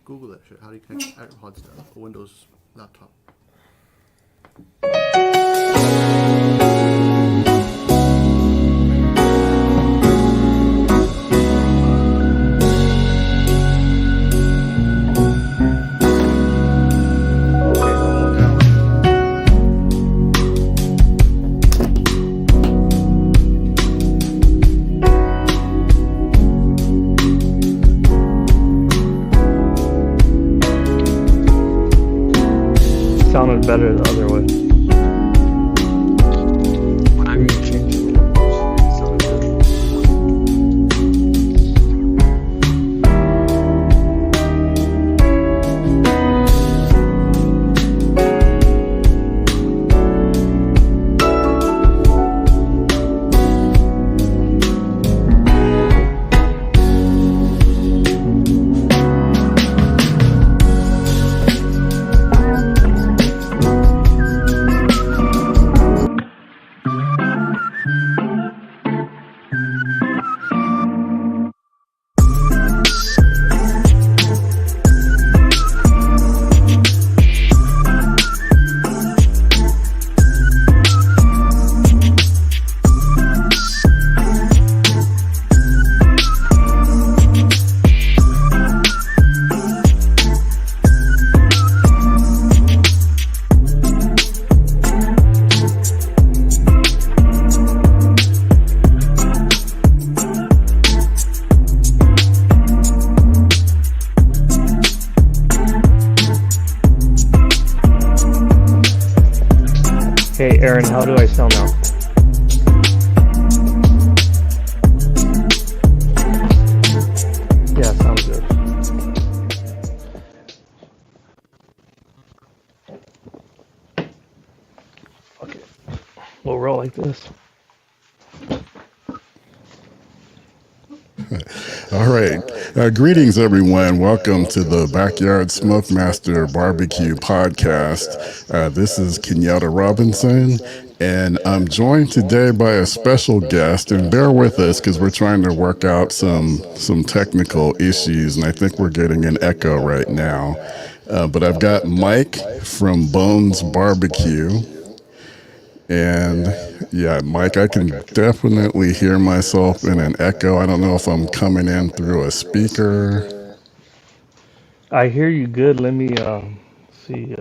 Google that shit. How do you connect Horchata, a Windows laptop? Sounded better the other way. Whenever you change it, it sounded good. Hey Aaron, how do I sound now? Yeah, sounds good. Okay, we'll roll like this. All right. Greetings, everyone. Welcome to the Backyard Smokemaster Barbecue Podcast. This is Kenyatta Robinson, and I'm joined today by a special guest. And bear with us because we're trying to work out some technical issues, and I think we're getting an echo right now. But I've got Mike from Bones BBQ. And yeah, Mike, I can definitely hear myself in an echo. I don't know if I'm coming in through a speaker. I hear you good. Let me see.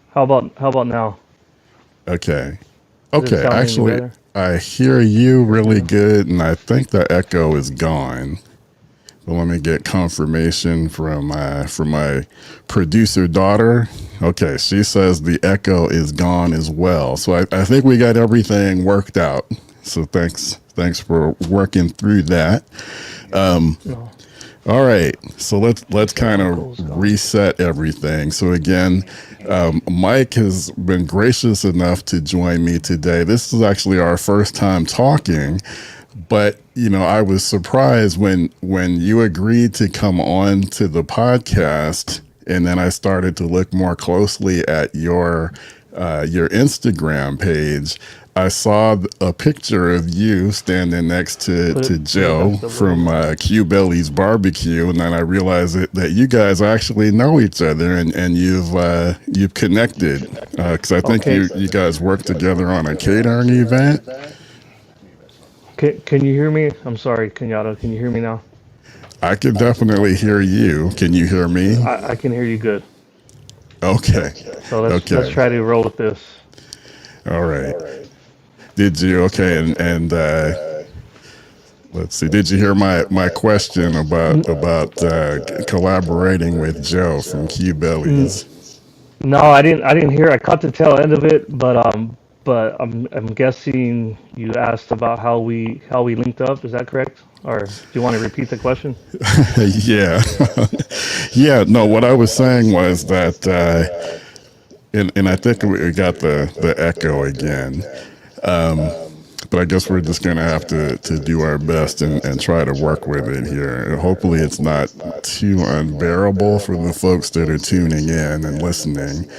How about now? Okay. Does it Okay. sound any Actually, better? I hear you really good, and I think the echo is gone. But let me get confirmation from my producer daughter. Okay, she says the echo is gone as well. So I think we got everything worked out. So thanks for working through that. No. All right, so let's kind of reset everything. So again, Mike has been gracious enough to join me today. This is actually our first time talking. But, you know, I was surprised when you agreed to come on to the podcast, and then I started to look more closely at your Instagram page. I saw a picture of you standing next to Joe from Q Belly's Barbecue, and then I realized that you guys actually know each other, and you've connected because I think you guys work together on a catering event. Can you hear me? I'm sorry, Kenyatta. Can you hear me now? I can definitely hear you. Can you hear me? I can hear you good. Okay. So let's try to roll with this. All right. Did you? Okay. And let's see. Did you hear my question about collaborating with Joe from Q Bellies? No, I didn't hear. I caught the tail end of it, but I'm guessing you asked about how we linked up. Is that correct? Or do you want to repeat the question? Yeah. Yeah. No, what I was saying was that, and I think we got the echo again. But I guess we're just going to have to do our best and try to work with it here. And hopefully it's not too unbearable for the folks that are tuning in and listening.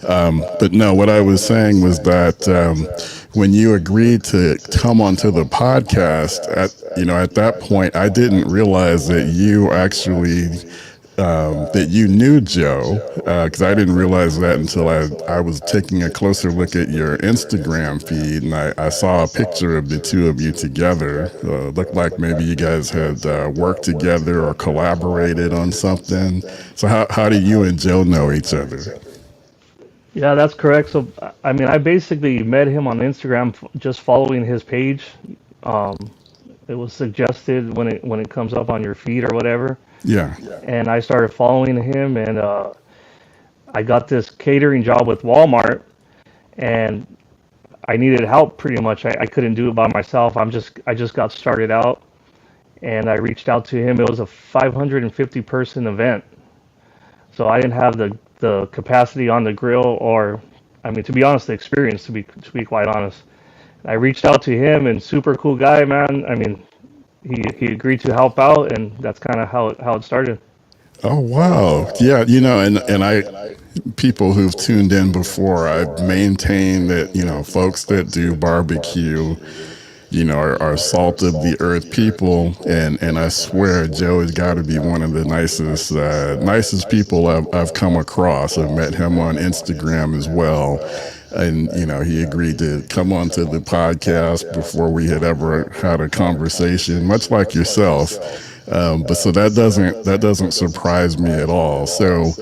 But no, what I was saying was that when you agreed to come onto the podcast, at that point, I didn't realize that you actually that you knew Joe, because I didn't realize that until I was taking a closer look at your Instagram feed, and I saw a picture of the two of you together. Looked like maybe you guys had worked together or collaborated on something. So how do you and Joe know each other? Yeah, that's correct. So, I mean, I basically met him on Instagram just following his page. Um, it was suggested when it comes up on your feed or whatever, Yeah. and I started following him, and I got this catering job with Walmart, and I needed help pretty much. I couldn't do it by myself. I just got started out, and I reached out to him. It was a 550 person event, so I didn't have the capacity on the grill, or I mean, to be honest, the experience, to be quite honest. I reached out to him, and super cool guy, man. I mean, he agreed to help out, and that's kind of how it started. Oh wow. Yeah, and I people who've tuned in before, I've maintained that, folks that do barbecue, are salt of the earth people, and I swear Joe has got to be one of the nicest people I've come across. I've met him on Instagram as well, and he agreed to come onto the podcast before we had ever had a conversation, much like yourself. But so that doesn't surprise me at all. So.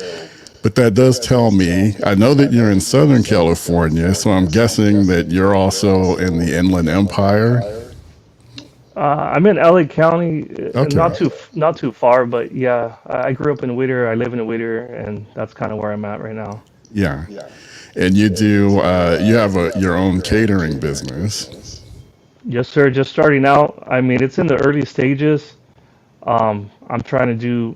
But that does tell me, I know that you're in Southern California, so I'm guessing that you're also in the Inland Empire. I'm in LA County, Okay. not too far, but yeah, I grew up in Whittier. I live in Whittier, and that's kind of where I'm at right now. Yeah. And you have your own catering business. Yes, sir. Just starting out. I mean, it's in the early stages. Um, I'm trying to do,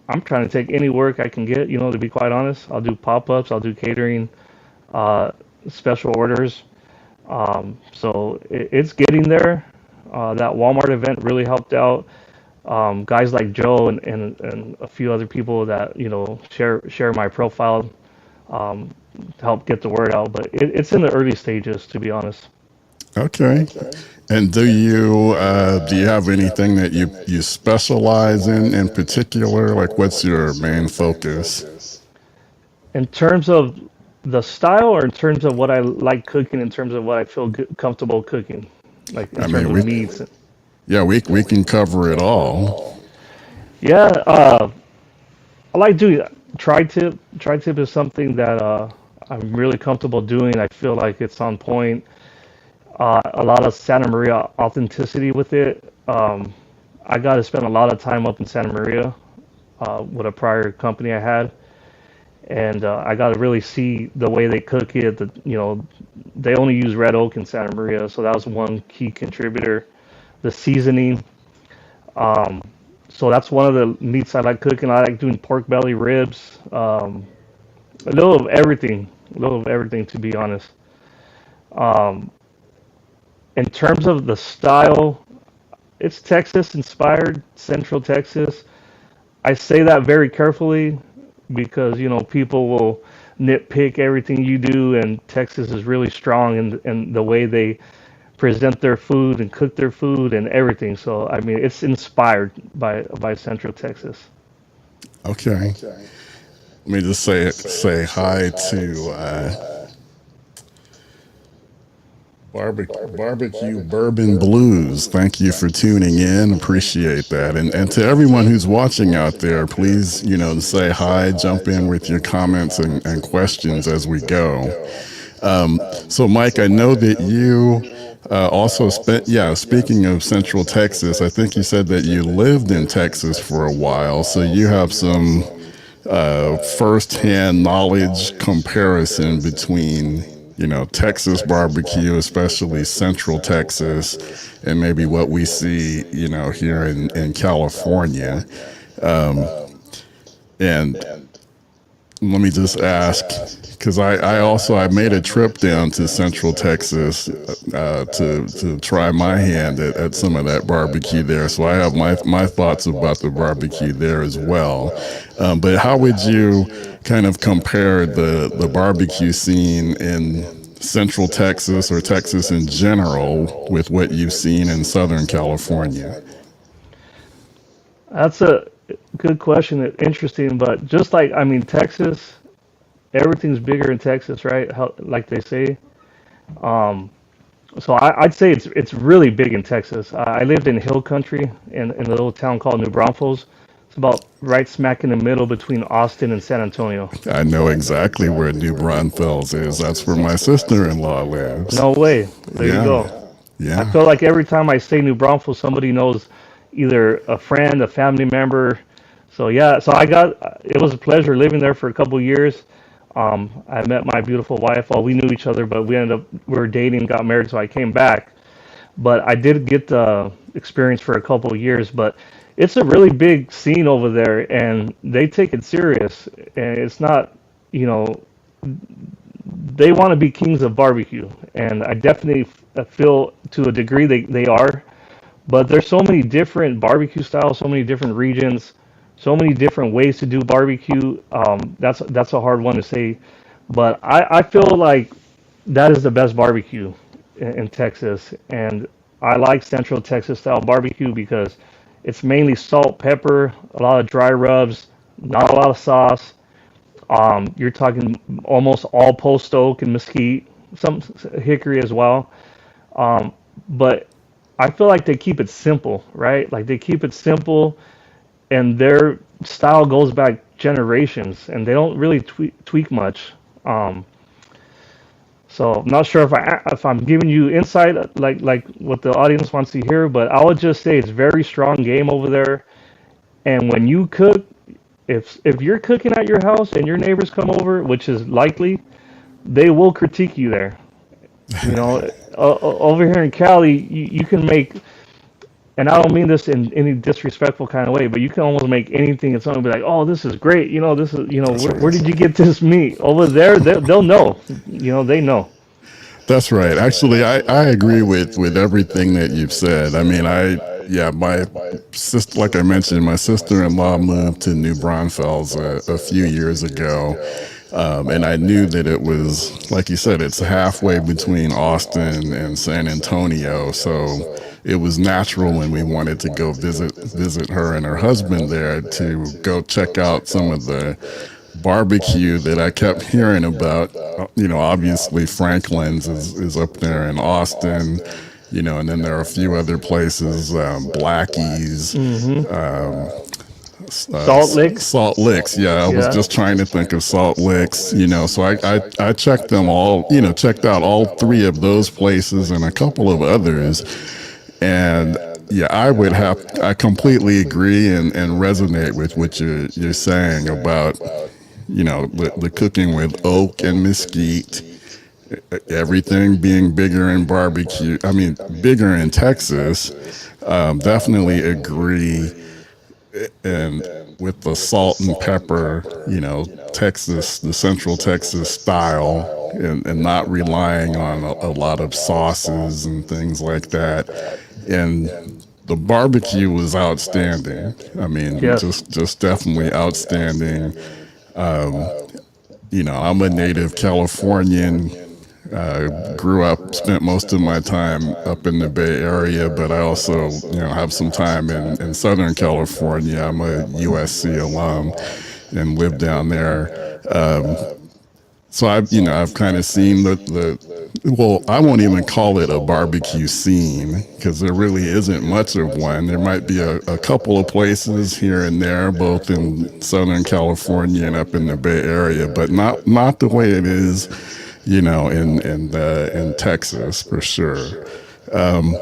I'm trying to take any work I can get. To be quite honest, I'll do pop-ups. I'll do catering, uh, special orders. So it's getting there. That Walmart event really helped out. Guys like Joe and a few other people that share my profile, um, to help get the word out. But it's in the early stages, to be honest. Okay. And do you have anything that you specialize in particular? Like, what's your main focus? In terms of the style, or in terms of what I like cooking, in terms of what I feel comfortable cooking, like in I terms mean, of meats. we can cover it all. Yeah, I like doing tri-tip. Tri-tip is something that I'm really comfortable doing. I feel like it's on point. A lot of Santa Maria authenticity with it. I got to spend a lot of time up in Santa Maria with a prior company I had, and I got to really see the way they cook it. They only use red oak in Santa Maria, so that was one key contributor. The seasoning. Um, so that's one of the meats I like cooking. I like doing pork belly, ribs, a little of everything. A little of everything, to be honest. Um, in terms of the style, it's Texas inspired, Central Texas. I say that very carefully because people will nitpick everything you do, and Texas is really strong in the way they present their food and cook their food and everything. So I mean, it's inspired by Central Texas. Okay. Let me just say hi to Barbecue Bourbon Blues. Thank you for tuning in. Appreciate that. And to everyone who's watching out there, please, say hi, jump in with your comments and questions as we go. So, Mike, I know that you also spent, yeah, speaking of Central Texas, I think you said that you lived in Texas for a while. So you have some firsthand knowledge comparison between, Texas barbecue, especially Central Texas, and maybe what we see, here in California. Um, and let me just ask, because I made a trip down to Central Texas to try my hand at some of that barbecue there. So I have my thoughts about the barbecue there as well. But how would you kind of compare the barbecue scene in Central Texas or Texas in general with what you've seen in Southern California? That's a good question. Interesting, but just like I mean, Texas, everything's bigger in Texas, right? How, like they say. Um, so I'd say it's really big in Texas. I lived in Hill Country in a little town called New Braunfels. It's about right smack in the middle between Austin and San Antonio. I know exactly where New Braunfels is. That's where my sister-in-law lives. No way. There you Yeah, go. I yeah. feel like every time I say New Braunfels, somebody knows either a friend, a family member. So yeah, so I got it was a pleasure living there for a couple of years. I met my beautiful wife. Well, we knew each other, but we were dating, got married, so I came back. But I did get the experience for a couple of years. But it's a really big scene over there, and they take it serious. And it's not, you know, they want to be kings of barbecue, and I definitely feel to a degree they are. But there's so many different barbecue styles, so many different regions, so many different ways to do barbecue. That's a hard one to say, but I feel like that is the best barbecue in Texas, and I like Central Texas style barbecue because it's mainly salt, pepper, a lot of dry rubs, not a lot of sauce. You're talking almost all post oak and mesquite, some hickory as well. But I feel like they keep it simple, right? Like they keep it simple, and their style goes back generations, and they don't really tweak much. Um, so I'm not sure if I'm giving you insight like what the audience wants to hear, but I would just say it's very strong game over there. And when you cook, if you're cooking at your house and your neighbors come over, which is likely, they will critique you there. You know, over here in Cali, you can make, and I don't mean this in any disrespectful kind of way, but you can almost make anything and someone will be like, "Oh, this is great." You know, this is, you know, That's where right. did you get this meat? Over there, they'll know. You know, they know. That's right. Actually, I agree with everything that you've said. I mean, yeah, my sister, like I mentioned, my sister-in-law moved to New Braunfels a few years ago. And I knew that it was, like you said, it's halfway between Austin and San Antonio. So it was natural when we wanted to go visit her and her husband there to go check out some of the barbecue that I kept hearing about. You know, obviously Franklin's is up there in Austin, you know, and then there are a few other places, Blackie's, Hmm. um, Salt licks. Salt Licks. Yeah, I was Yeah. just trying to think of Salt Licks, you know, so I checked them all, you know, checked out all three of those places and a couple of others. And yeah, I completely agree and resonate with what you're saying about, you know, the cooking with oak and mesquite, everything being bigger in barbecue. I mean, bigger in Texas. Definitely agree. And with the salt and pepper, you know, Texas, the Central Texas style, and not relying on a lot of sauces and things like that. And the barbecue was outstanding. I mean, Yes. just definitely outstanding. Um, you know, I'm a native Californian. Grew up, spent most of my time up in the Bay Area, but I also, you know, have some time in Southern California. I'm a USC alum and live down there. So I've kind of seen well, I won't even call it a barbecue scene because there really isn't much of one. There might be a couple of places here and there, both in Southern California and up in the Bay Area, but not the way it is, you know, in Texas for sure. Um,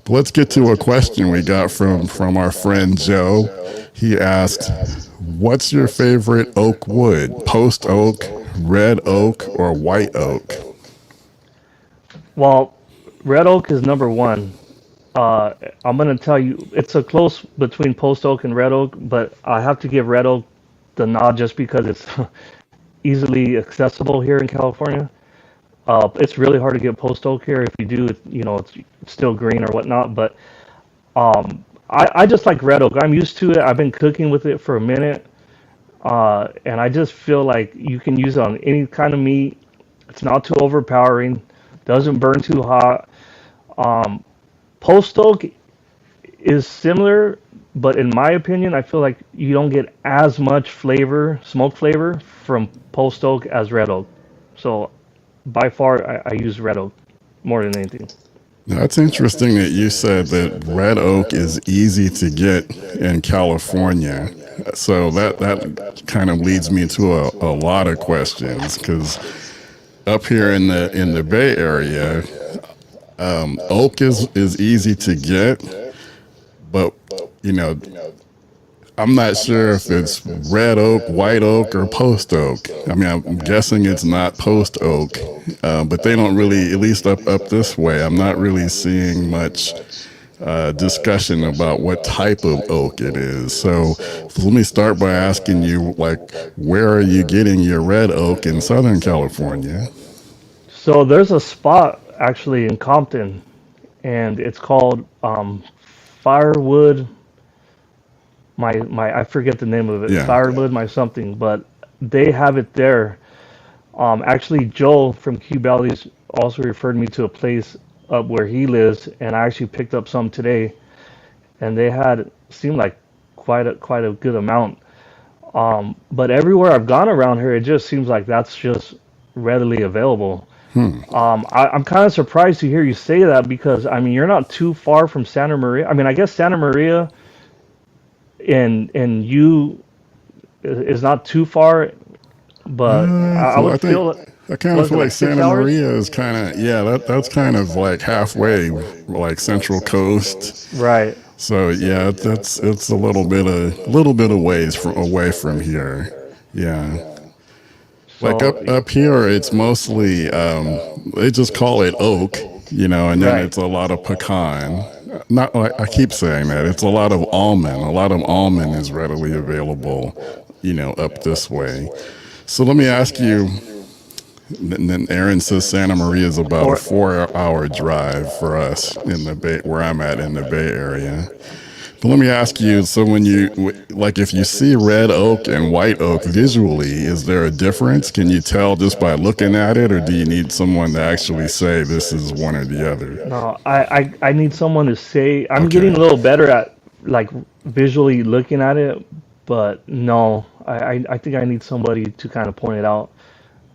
but let's get to a question we got from our friend Joe. He asked, "What's your favorite oak wood? Post oak, red oak, or white oak?" Well, red oak is number one. I'm gonna tell you, it's a close between post oak and red oak, but I have to give red oak the nod just because easily accessible here in California. It's really hard to get post oak here. If you do, it's still green or whatnot. But I just like red oak. I'm used to it. I've been cooking with it for a minute, and I just feel like you can use it on any kind of meat. It's not too overpowering, doesn't burn too hot. Post oak is similar, but in my opinion, I feel like you don't get as much flavor, smoke flavor, from post oak as red oak. So by far, I use red oak more than anything. That's interesting that you said that red oak is easy to get in California. So that kind of leads me to a lot of questions, because up here in the Bay Area, oak is easy to get, but I'm not sure if it's red oak, white oak, or post oak. I mean, I'm guessing it's not post oak, but they don't really, at least up this way, I'm not really seeing much discussion about what type of oak it is. So let me start by asking you, like, where are you getting your red oak in Southern California? So there's a spot actually in Compton, and it's called Firewood. My I forget the name of it. Yeah. Firewood, my something, but they have it there. Actually, Joel from Q Valley's also referred me to a place up where he lives, and I actually picked up some today, and they had seemed like quite a good amount. But everywhere I've gone around here, it just seems like that's just readily available. I'm kind of surprised to hear you say that, because I mean, you're not too far from Santa Maria. I mean, I guess Santa Maria and you is not too far, but I would feel I kind of feel like 6 Santa hours? Maria is kind of, that's kind of like halfway, like Central Coast. Right. So yeah, it's a little bit of ways away from here. Yeah. Like So, up here, it's mostly they just call it oak, and then Right. it's a lot of pecan. Not like I keep saying that, it's a lot of almond. A lot of almond is readily available, up this way. So let me ask you. And then Aaron says Santa Maria is about a 4-hour drive for us in the Bay, where I'm at in the Bay Area. But let me ask you, so when if you see red oak and white oak visually, is there a difference? Can you tell just by looking at it, or do you need someone to actually say this is one or the other? no, I need someone to say. I'm Okay. getting a little better at like visually looking at it, but no, I think I need somebody to kind of point it out.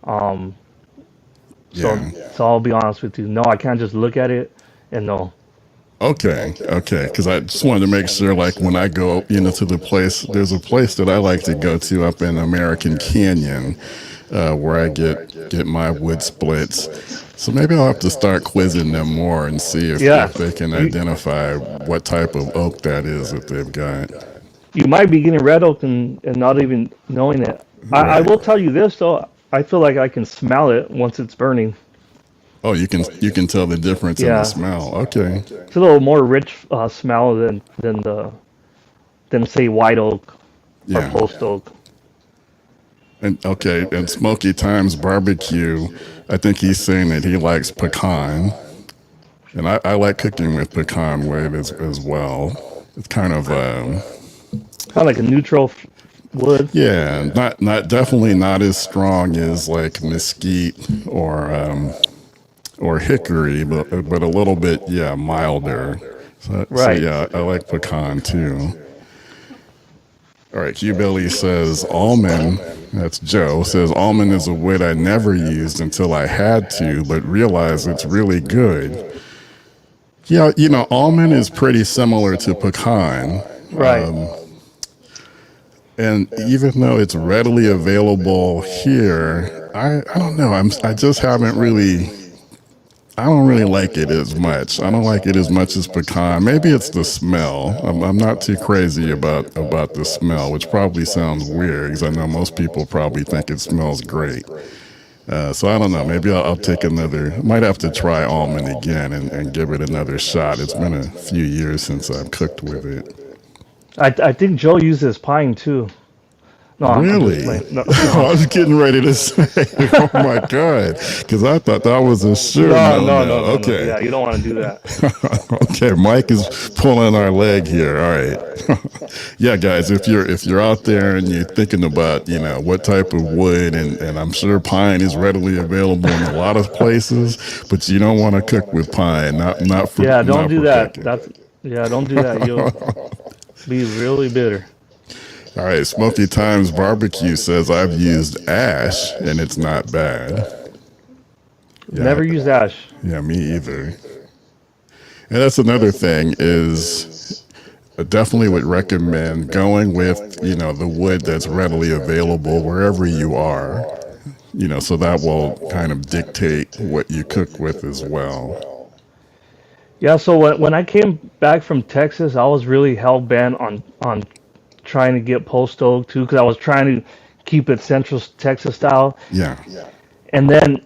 Um, so Yeah. so I'll be honest with you. No, I can't just look at it and know. Okay, because I just wanted to make sure, like, when I go, to the place, there's a place that I like to go to up in American Canyon, where I get my wood splits. So maybe I'll have to start quizzing them more and see if Yeah, they can you identify what type of oak that is that they've got. you might be getting red oak and not even knowing it. I Right. will tell you this though. I feel like I can smell it once it's burning. Oh, you can tell the difference in the Yeah, smell. Okay. it's a little more rich smell than say white oak or Yeah. post oak. And Smoky Times Barbecue, I think he's saying that he likes pecan. And I like cooking with pecan wood as well. It's kind of Kind of like a neutral wood. yeah, not definitely not as strong as like mesquite or hickory, but a little bit, yeah, milder. So Right. yeah, I like pecan too. All right, Q Billy says almond. That's Joe says almond is a wood I never used until I had to, but realized it's really good. Yeah, almond is pretty similar to pecan. Right. And even though it's readily available here, I don't know. I just haven't really. I don't really like it as much. I don't like it as much as pecan. Maybe it's the smell. I'm not too crazy about the smell, which probably sounds weird because I know most people probably think it smells great. So I don't know. Maybe I'll take another. Might have to try almond again and give it another shot. It's been a few years since I've cooked with it. I think Joe uses pine too. No, I'm just Really? playing. No, I was getting ready to say, oh my God, because I thought that was a sure no, no, no, no, no. no, no. Okay. Yeah, you don't want to do that. Okay, Mike is pulling our leg here. All right. Yeah, guys, if you're out there and you're thinking about, what type of wood, and I'm sure pine is readily available in a lot of places, but you don't want to cook with pine, not for Yeah, don't not do for that. cooking. That's yeah, don't do that. You'll be really bitter. All right, Smoky Times Barbecue says I've used ash and it's not bad. Yeah, Never use ash. yeah, me either. And that's another thing is I definitely would recommend going with, the wood that's readily available wherever you are, so that will kind of dictate what you cook with as well. Yeah, so when I came back from Texas, I was really hell bent on trying to get post oak too, because I was trying to keep it Central Texas style. Yeah. And then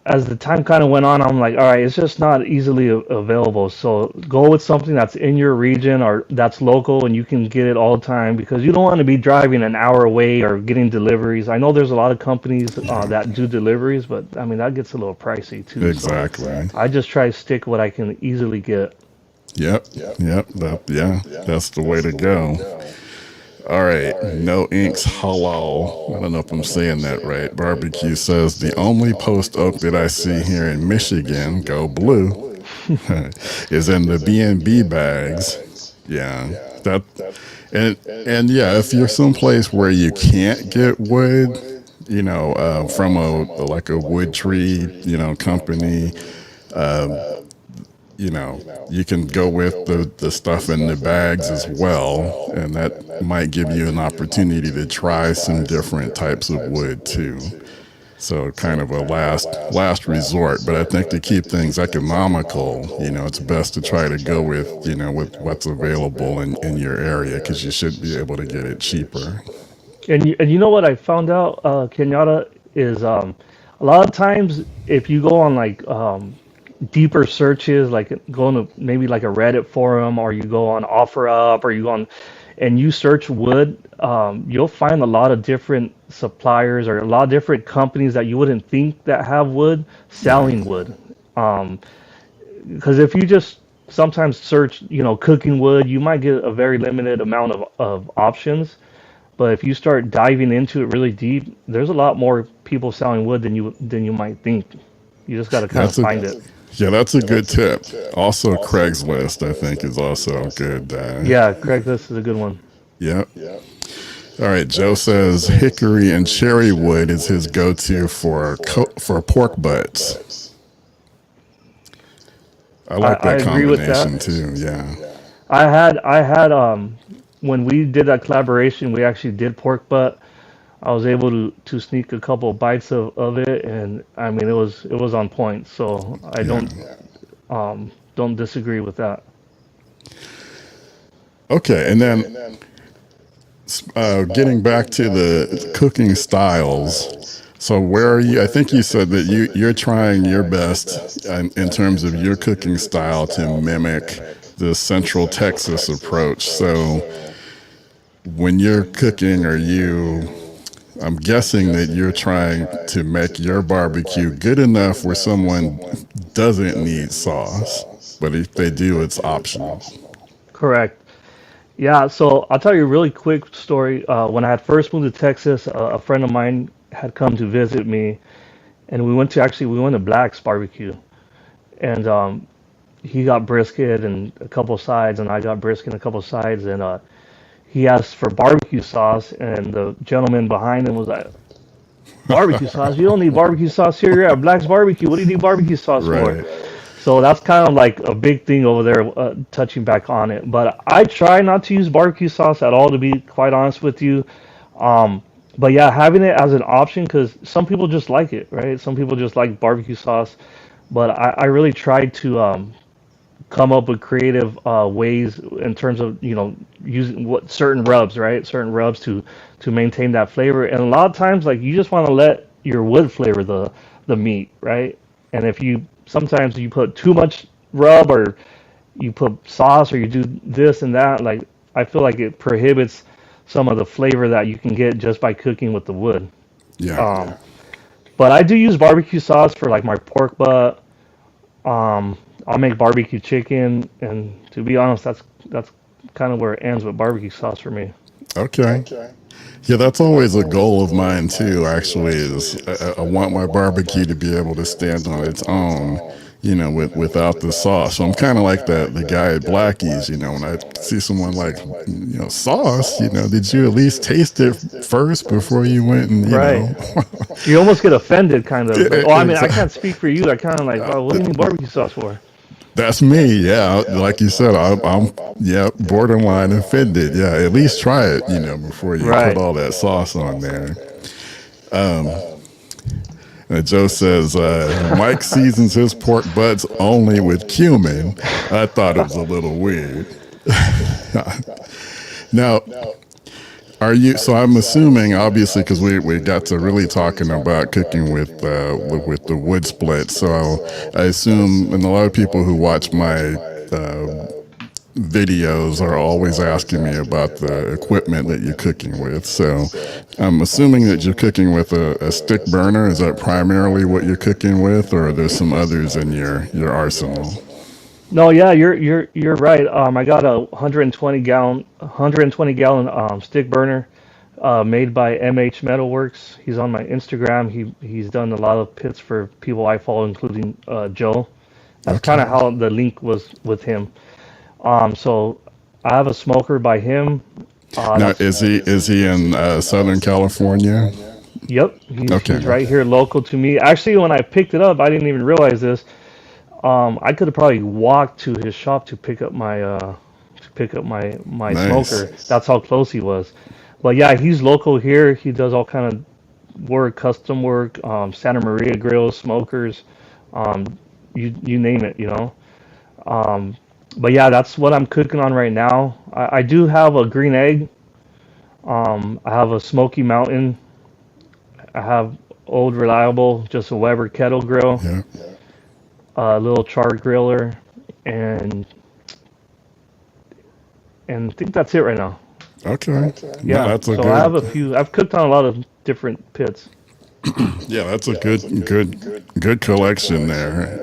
as the time kind of went on, I'm like, all right, it's just not easily available. So go with something that's in your region or that's local and you can get it all the time because you don't want to be driving an hour away or getting deliveries. I know there's a lot of companies that do deliveries, but I mean, that gets a little pricey too. Exactly. So I just try to stick what I can easily get. Yep. That's the way to go. All right, no inks halal. I don't know if I'm saying that right. Barbecue says the only post oak that I see here in Michigan, go blue, is in the B&B bags. Yeah, that and yeah, if you're someplace where you can't get wood, from a wood tree, company, you can go with the stuff in the bags as well, and that might give you an opportunity to try some different types of wood too. So kind of a last resort, but I think to keep things economical, it's best to try to go with, with what's available in your area because you should be able to get it cheaper. And you know what I found out, Kenyatta, is a lot of times if you go on like deeper searches, like going to maybe like a Reddit forum, or you go on OfferUp, or you go on and you search wood, you'll find a lot of different suppliers or a lot of different companies that you wouldn't think that have wood selling wood. Because if you just sometimes search, cooking wood, you might get a very limited amount of options. But if you start diving into it really deep, there's a lot more people selling wood than you might think. You just got to kind of That's a find it. Yeah, that's a good tip. Also, Craigslist, I think, is also good. Yeah, Craigslist is a good one. Yep. All right, Joe says hickory and cherry wood is his go-to for pork butts. I like I that agree with combination that. too. Yeah. I had when we did that collaboration, we actually did pork butt. I was able to sneak a couple bites of it, and I mean it was on point. So I Yeah. don't disagree with that. Okay, and then getting back to the cooking styles. So where are you? I think you said that you're trying your best in terms of your cooking style to mimic the Central Texas approach. So when you're cooking, I'm guessing that you're trying to make your barbecue good enough where someone doesn't need sauce, but if they do, it's optional. Correct. Yeah. So I'll tell you a really quick story. When I had first moved to Texas, a friend of mine had come to visit me, and we went to Black's Barbecue, and he got brisket and a couple sides, and I got brisket and a couple sides, and he asked for barbecue sauce, and the gentleman behind him was like, "Barbecue sauce? You don't need barbecue sauce here. You're at Black's Barbecue. What do you need barbecue sauce for?" Right. So that's kind of like a big thing over there, touching back on it. But I try not to use barbecue sauce at all, to be quite honest with you. But yeah, having it as an option, because some people just like it, right? Some people just like barbecue sauce. But I really try to come up with creative ways in terms of using what certain rubs, right? Certain rubs to maintain that flavor. And a lot of times, like, you just want to let your wood flavor the meat, right? And if you sometimes you put too much rub, or you put sauce, or you do this and that, like, I feel like it prohibits some of the flavor that you can get just by cooking with the wood. Yeah. Um, but I do use barbecue sauce for like my pork butt. I'll make barbecue chicken, and to be honest, that's kind of where it ends with barbecue sauce for me. Okay. Yeah, that's always a goal of mine too. Actually, is I want my barbecue to be able to stand on its own, without the sauce. So I'm kind of like the guy at Blackie's. When I see someone like, sauce, did you at least taste it first before you went and, Right. You almost get offended, kind of. Like, well, I mean, I can't speak for you. I kind of like, oh, what do you need barbecue sauce for? That's me. Yeah, like you said, I'm yeah, borderline offended. Yeah, at least try it, before you put Right. all that sauce on there. Joe says Mike seasons his pork butts only with cumin. I thought it was a little weird. Now, are you? So I'm assuming, obviously, because we got to really talking about cooking with the wood split. So I assume, and a lot of people who watch my videos are always asking me about the equipment that you're cooking with. So I'm assuming that you're cooking with a stick burner. Is that primarily what you're cooking with, or are there some others in your arsenal? No, yeah, you're right. I got a 120 gallon stick burner made by MH Metalworks. He's on my Instagram. He's done a lot of pits for people I follow, including Joe. That's kind Okay. of how the link was with him. So I have a smoker by him. Now, That's is he in Southern California? Yep, he's Okay. right here, local to me. Actually, when I picked it up, I didn't even realize this. I could have probably walked to his shop to pick up my Nice. smoker. That's how close he was. But yeah, he's local here. He does all kind of work, custom work, Santa Maria grills, smokers, um, you name it, Um, but yeah, that's what I'm cooking on right now. I do have a green egg. I have a Smoky Mountain. I have Old Reliable, just a Weber kettle grill, Yeah. a little char griller, and I think that's it right now. Okay. No, Yeah, that's a so I have good. a few. I've cooked on a lot of different pits. Yeah, that's a good collection there.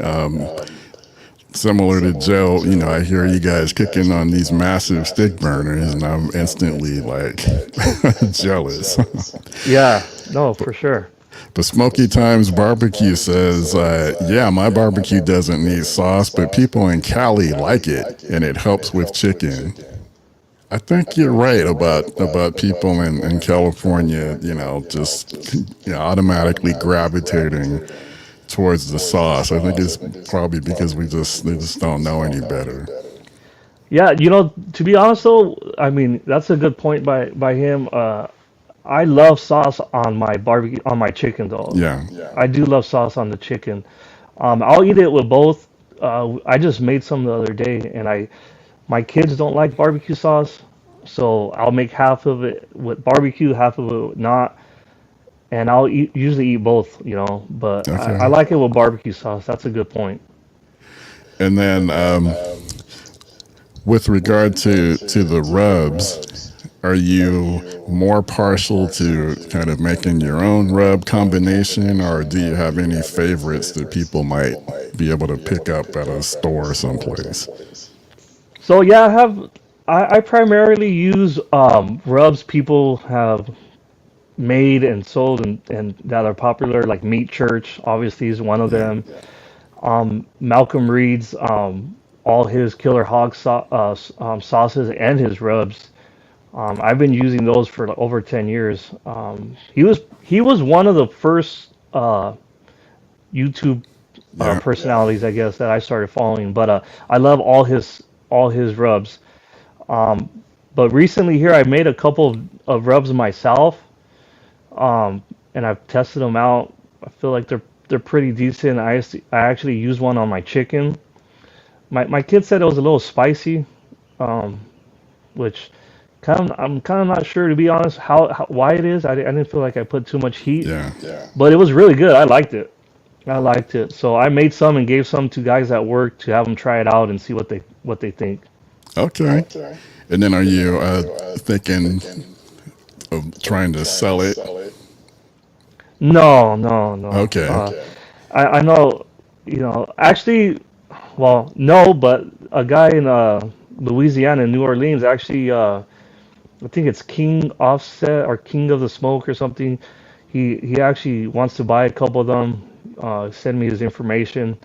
Similar to Joe, I hear you guys cooking on these massive stick burners, and I'm instantly like jealous. Yeah, no, for sure. But Smoky Times Barbecue says, yeah, my barbecue doesn't need sauce, but people in Cali like it, and it helps with chicken. I think you're right about people in California, just automatically gravitating towards the sauce. I think it's probably because they just don't know any better. Yeah, to be honest though, I mean that's a good point by him. I love sauce on my barbecue on my chicken though. Yeah. I do love sauce on the chicken. I'll eat it with both. I just made some the other day, and my kids don't like barbecue sauce, so I'll make half of it with barbecue, half of it with not, and usually eat both, But I Okay. like it with barbecue sauce. That's a good point. And then with regard to the rubs, are you more partial to kind of making your own rub combination, or do you have any favorites that people might be able to pick up at a store someplace? So yeah, I primarily use rubs people have made and sold and that are popular, like Meat Church, obviously is one of Yeah. them. Malcolm Reed's all his killer hog sauces and his rubs. I've been using those for like over 10 years. He was one of the first YouTube Yeah. personalities, I guess, that I started following. But I love all his rubs. Um, but recently here, I made a couple of rubs myself, and I've tested them out. I feel like they're pretty decent. I actually used one on my chicken. My kid said it was a little spicy, um, which I'm kind of not sure, to be honest, how why it is. I didn't feel like I put too much heat, Yeah. but it was really good. I liked it. I liked it. So I made some and gave some to guys at work to have them try it out and see what they think. Okay. And then are you thinking of trying to sell it? No, no, no. Okay. I know, actually, well, no, but a guy in Louisiana, New Orleans, actually, I think it's King Offset or King of the Smoke or something. He actually wants to buy a couple of them. Send me his information.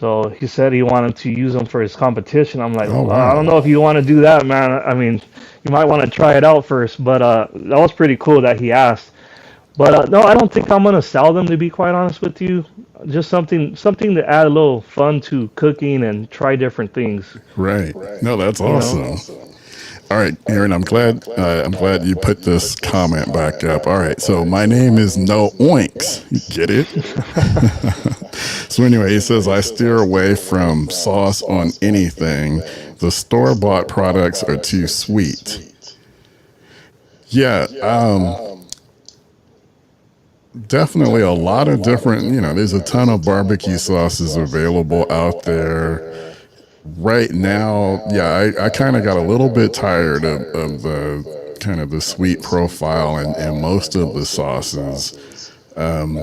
So he said he wanted to use them for his competition. I'm like, Oh well, I don't wow. know if you want to do that, man. I mean, you might want to try it out first. But that was pretty cool that he asked. But no, I don't think I'm gonna sell them, to be quite honest with you. Just something to add a little fun to cooking and try different things. Right. No, that's You know. awesome. All right, Aaron, I'm glad you put this comment back up. All right, so my name is No Oinks. You get it? So anyway, he says I steer away from sauce on anything. The store-bought products are too sweet. Yeah, definitely a lot of different, there's a ton of barbecue sauces available out there. Right now, yeah, I kind of got a little bit tired of the kind of the sweet profile and most of the sauces. Um,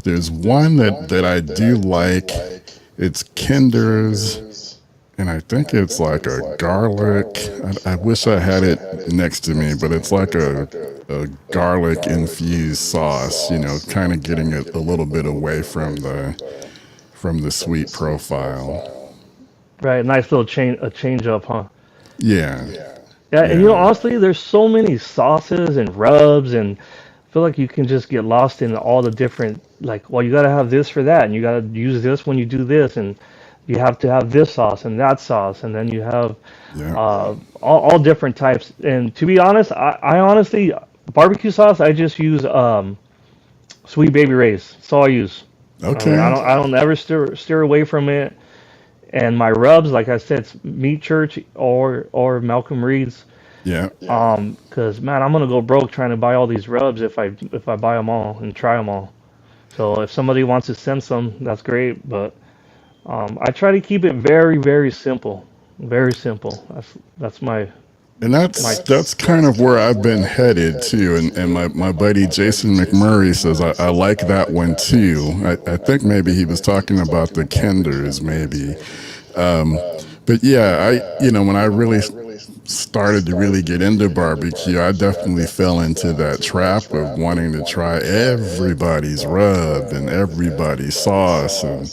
there's one that I do like. It's Kinder's, and I think it's like a garlic. I wish I had it next to me, but it's like a garlic infused sauce. Kind of getting it a little bit away from the sweet profile. Right, nice little change up, huh? Yeah, Yeah, and yeah, honestly, there's so many sauces and rubs, and I feel like you can just get lost in all the different, like, well, you gotta have this for that, and you gotta use this when you do this, and you have to have this sauce and that sauce, and then you have yeah. all different types. And to be honest, I honestly, barbecue sauce, I just use Sweet Baby Ray's. That's all I use. I mean, Okay. I don't ever steer away from it. And my rubs, like I said, it's Meat Church or Malcolm Reed's. Yeah. Cause man, I'm gonna go broke trying to buy all these rubs if I buy them all and try them all. So if somebody wants to send some, that's great. But I try to keep it very, very simple. Very simple. That's And my that's kind of where I've been headed too. And my buddy Jason McMurray says I like that one too. I think maybe he was talking about the Kenders maybe. Um, but yeah, when I really started to really get into barbecue, I definitely fell into that trap of wanting to try everybody's rub and everybody's sauce. And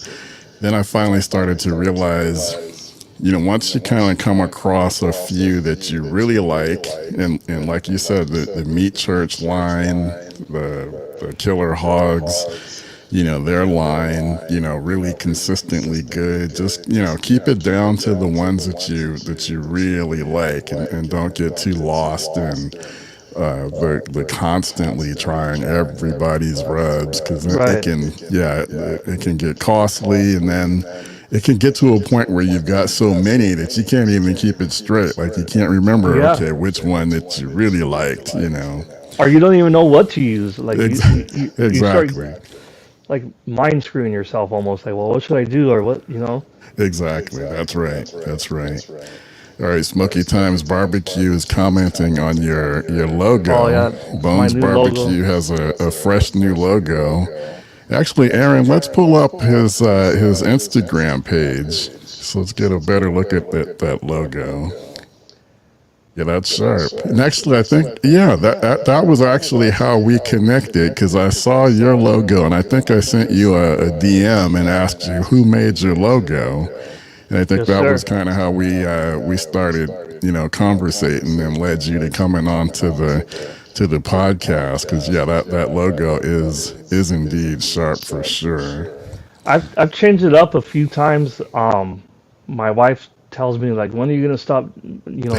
then I finally started to realize, once you kind of come across a few that you really like, and like you said, the Meat Church line, the Killer Hogs, their line, really consistently good. Just, keep it down to the ones that you really like, and don't get too lost in the constantly trying everybody's rubs, because it right. can, yeah, it can get costly, and then it can get to a point where you've got so many that you can't even keep it straight. Like you can't remember, Yeah. okay, which one that you really liked. Or you don't even know what to use. Like you start Exactly. like mind screwing yourself almost. Like, well, what should I do or what? Exactly. That's right. That's right. All right, Smoky Times Barbecue is commenting on your Oh logo. yeah, my Bones new logo. Barbecue has a fresh new logo. Actually, Aaron, let's pull up his Instagram page. So let's get a better look at that logo. Yeah, that's sharp. And actually, I think, yeah, that was actually how we connected, because I saw your logo and I think I sent you a DM and asked you who made your logo. And I think Yes, that was sir. kind of how we started, conversating and led you to coming on to the podcast. Because yeah, that logo is indeed sharp for sure. I've changed it up a few times. My wife tells me like, when are you gonna stop,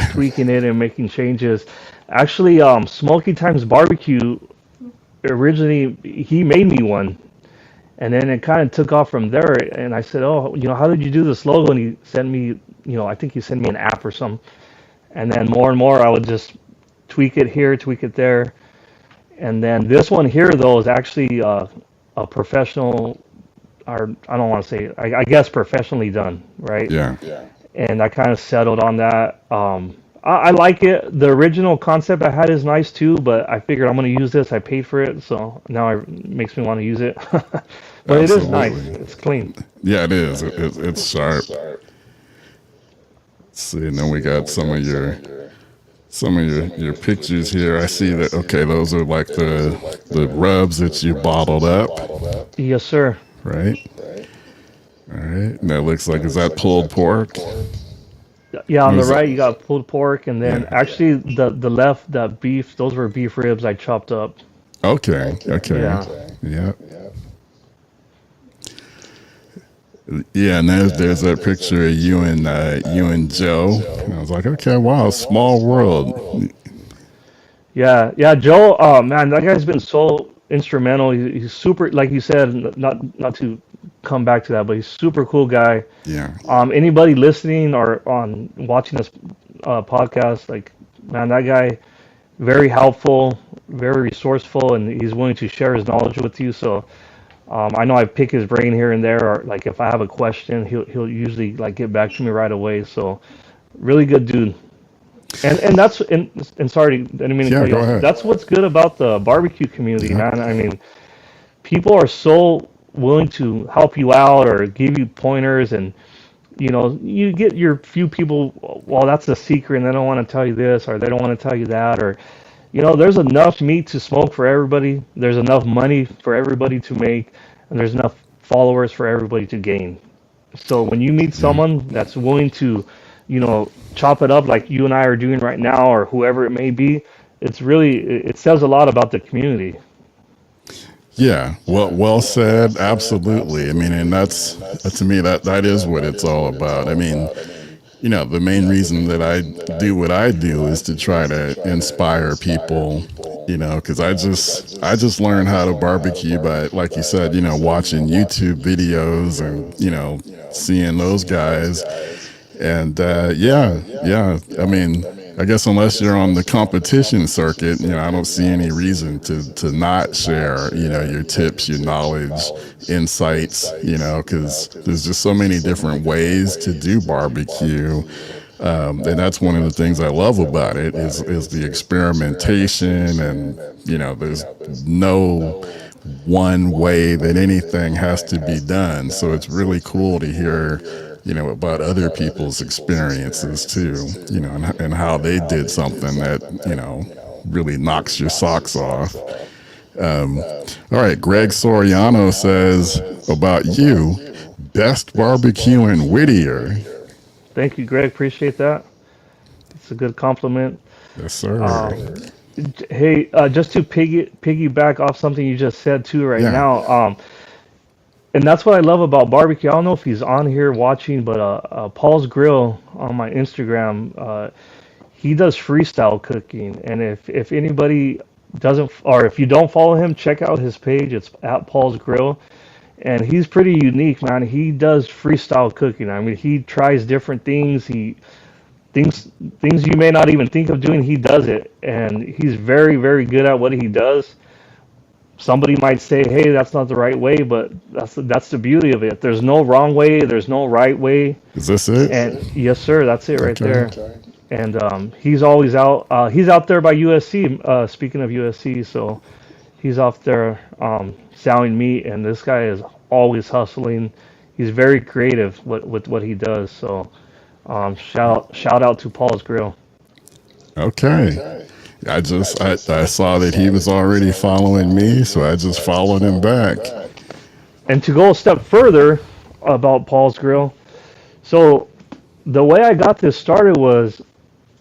tweaking it and making changes? Actually, Smoky Times Barbecue originally he made me one, and then it kind of took off from there. And I said, oh, how did you do this logo? And he sent me, I think he sent me an app or something. And then more and more, I would just tweak it here, tweak it there. And then this one here, though, is actually a professional, or I don't want to say, I guess professionally done, right? Yeah. And I kind of settled on that. I like it. The original concept I had is nice too, but I figured I'm gonna use this. I paid for it, so now it makes me want to use it. But it is nice. Absolutely. It's clean. Yeah, it is. It's sharp. Let's see, and then we got some of your pictures here. I see that. Okay, those are like the rubs that you bottled up, Yes, sir. right? All right. And that looks like, is that pulled pork? Yeah, on What the is it? right you got pulled pork, and then Yeah. actually the left, that beef, those were beef ribs I chopped up. Okay. Okay. Yeah. Yeah. Yeah, and there's that picture of you and Joe. And I was like, okay, wow, small world. Yeah. Joe, oh man, that guy's been so instrumental. He's super, like you said, not to come back to that, but he's super cool guy. Yeah. Anybody listening or on watching this podcast, like, man, that guy, very helpful, very resourceful, and he's willing to share his knowledge with you. So I know I pick his brain here and there, or like if I have a question, he'll usually like get back to me right away. So really good dude. And that's and sorry, I didn't mean to Yeah, cut you go off. ahead. That's what's good about the barbecue community, Yeah. man. I mean, people are so willing to help you out or give you pointers, and you get your few people, well, that's a secret and they don't want to tell you this or they don't want to tell you that, or there's enough meat to smoke for everybody, there's enough money for everybody to make, and there's enough followers for everybody to gain. So when you meet someone that's willing to chop it up like you and I are doing right now, or whoever it may be, it says a lot about the community. Yeah, well said. Absolutely. I mean, and that's to me that is what it's all about. I mean, the main reason that I do what I do is to try to inspire people. Because I just learned how to barbecue by, like you said, watching YouTube videos and seeing those guys. And yeah. I mean, I guess unless you're on the competition circuit, I don't see any reason to not share, your tips, your knowledge, insights, because there's just so many different ways to do barbecue. And that's one of the things I love about it is the experimentation, and there's no one way that anything has to be done. So it's really cool to hear about other people's experiences too, and how they did something that, really knocks your socks off. All right, Greg Soriano says about you, best barbecue in Whittier. Thank you, Greg. Appreciate that. It's a good compliment. Yes, sir. Hey, just to piggyback off something you just said too right Yeah. now, and that's what I love about barbecue. I don't know if he's on here watching, but Paul's Grill on my Instagram, he does freestyle cooking. And if anybody doesn't, or if you don't follow him, check out his page. It's at Paul's Grill, and he's pretty unique, man. He does freestyle cooking. I mean, he tries different things. Things you may not even think of doing, he does it, and he's very, very good at what he does. Somebody might say, "Hey, that's not the right way," but that's the beauty of it. There's no wrong way. There's no right way. Is this it? And yes, sir, that's it right Okay. there. And he's always out. He's out there by USC. Speaking of USC, so he's off there selling meat, and this guy is always hustling. He's very creative with what he does. So shout out to Paul's Grill. Okay. I saw that he was already following me, so I just followed him back. And to go a step further about Paul's Grill, so the way I got this started was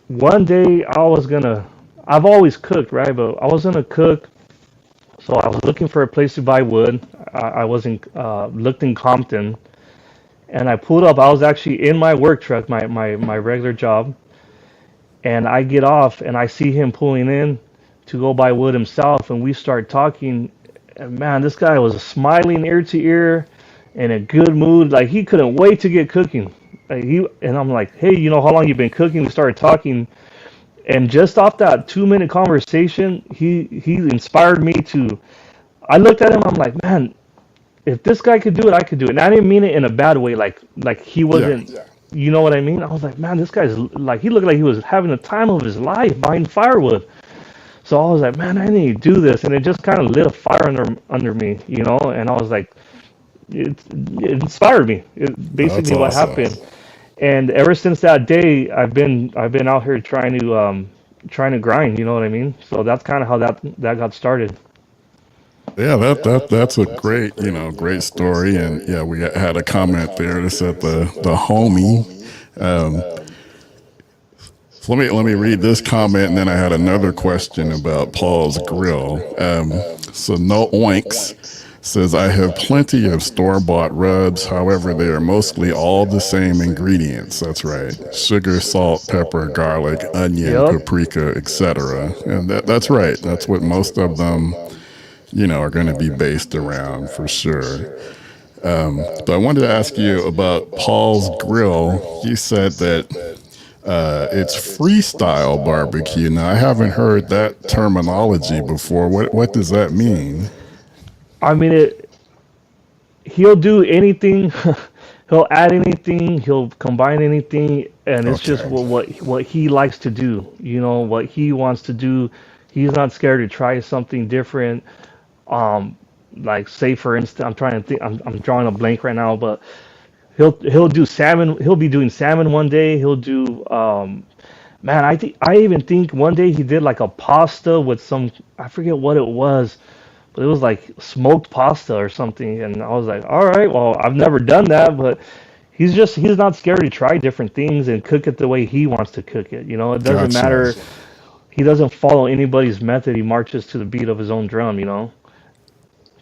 one day I've always cooked, right? But I was gonna cook, so I was looking for a place to buy wood. I was looked in Compton, and I pulled up. I was actually in my work truck, my regular job, and I get off and I see him pulling in to go buy wood himself, and we start talking. And man, this guy was smiling ear to ear, in a good mood. Like he couldn't wait to get cooking. And I'm like, hey, how long you been cooking? We started talking, and just off that 2-minute conversation, he inspired me to. I looked at him. I'm like, man, if this guy could do it, I could do it. And I didn't mean it in a bad way. Like he wasn't You know what I mean? I was like, man, this guy's like, he looked like he was having the time of his life buying firewood. So I was like, man, I need to do this, and it just kind of lit a fire under me, you know. And I was like, it inspired me. It That's basically what awesome. happened. And ever since that day, I've been out here trying to grind. You know what I mean? So that's kind of how that got started. Yeah, that's a great, great story. And yeah, we had a comment there that said the homie. Um, so let me read this comment, and then I had another question about Paul's Grill. So no oinks says, I have plenty of store-bought rubs. However, they are mostly all the same ingredients. That's right: sugar, salt, pepper, garlic, onion, Yep. paprika, etc. And that's right. That's what most of them, are going to be based around for sure. But I wanted to ask you about Paul's Grill. You said that it's freestyle barbecue. Now, I haven't heard that terminology before. What does that mean? I mean, he'll do anything. He'll add anything. He'll combine anything, and it's just Okay, what he likes to do. You know what he wants to do. He's not scared to try something different. Um, like say for instance, I'm trying to think. I'm drawing a blank right now, but he'll do salmon. He'll be doing salmon one day. He'll do man. I even think one day he did like a pasta with some. I forget what it was, but it was like smoked pasta or something. And I was like, all right, well, I've never done that, but he's not scared to try different things and cook it the way he wants to cook it. You know, it doesn't gotcha. matter. He doesn't follow anybody's method. He marches to the beat of his own drum. You know,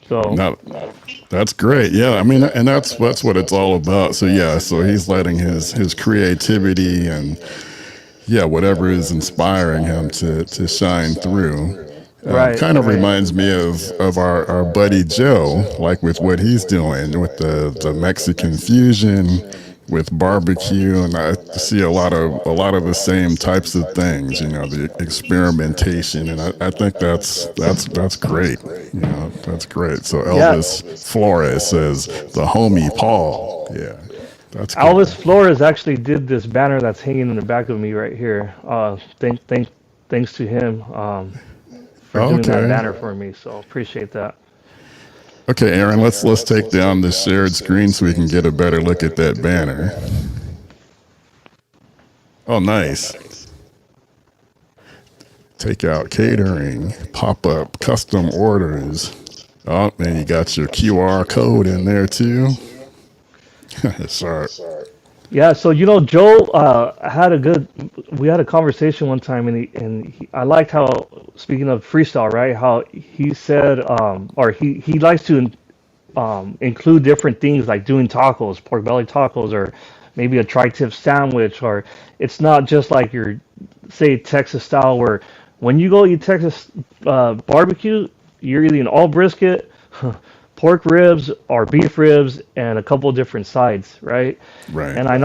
so. Now, that's great. Yeah, I mean, and that's what it's all about. So yeah, so he's letting his creativity and yeah, whatever is inspiring him to shine through. Right, Kind of right. reminds me of our buddy Joe, like with what he's doing with the Mexican fusion with barbecue, and I see a lot of the same types of things, the experimentation, and I think that's great. That's great. So Yeah, Elvis Flores says the homie Paul. Yeah, that's Alvis cool. Flores actually did this banner that's hanging in the back of me right here. Thanks to him for doing that Okay. banner for me. So appreciate that. Okay, Aaron, let's take down the shared screen so we can get a better look at that banner. Oh, nice. Take out catering, pop up custom orders. Oh, and you got your QR code in there too. Sorry. Yeah, so Joe we had a conversation one time, I liked how, speaking of freestyle, right? How he said, or he likes to include different things like doing tacos, pork belly tacos, or maybe a tri-tip sandwich, or it's not just like your say Texas style where when you go eat Texas barbecue, you're eating all brisket, pork ribs or beef ribs, and a couple different sides, right? Right. And I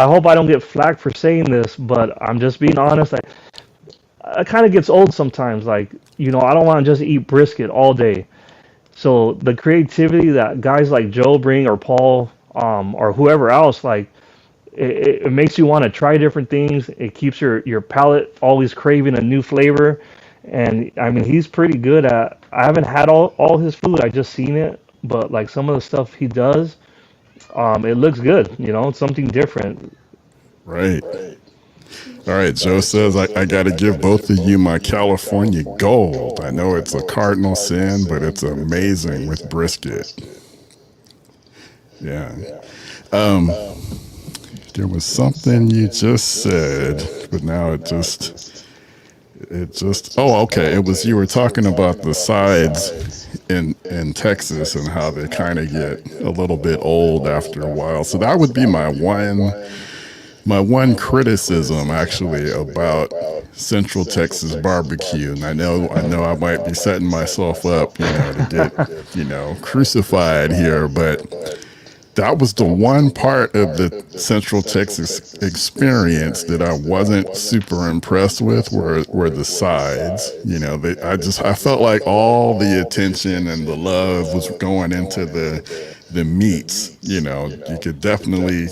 hope I don't get flack for saying this, but I'm just being honest. Like, it kind of gets old sometimes. Like, I don't want to just eat brisket all day. So the creativity that guys like Joe bring or Paul, or whoever else, like it makes you want to try different things. It keeps your palate always craving a new flavor. And I mean, he's pretty good at. I haven't had all his food. I just seen it, but like some of the stuff he does, it looks good. It's something different. Right. All right. Joe says I got to give both of you my California gold. I know it's a cardinal sin, but it's amazing with brisket. Yeah. Um, there was something you just said, but now it just oh, okay, it was, you were talking about the sides in Texas and how they kind of get a little bit old after a while. So that would be my one criticism actually about Central Texas barbecue. And I know I might be setting myself up, to get, crucified here, but that was the one part of the Central Texas experience that I wasn't super impressed with were the sides. I felt like all the attention and the love was going into the meats. You could definitely,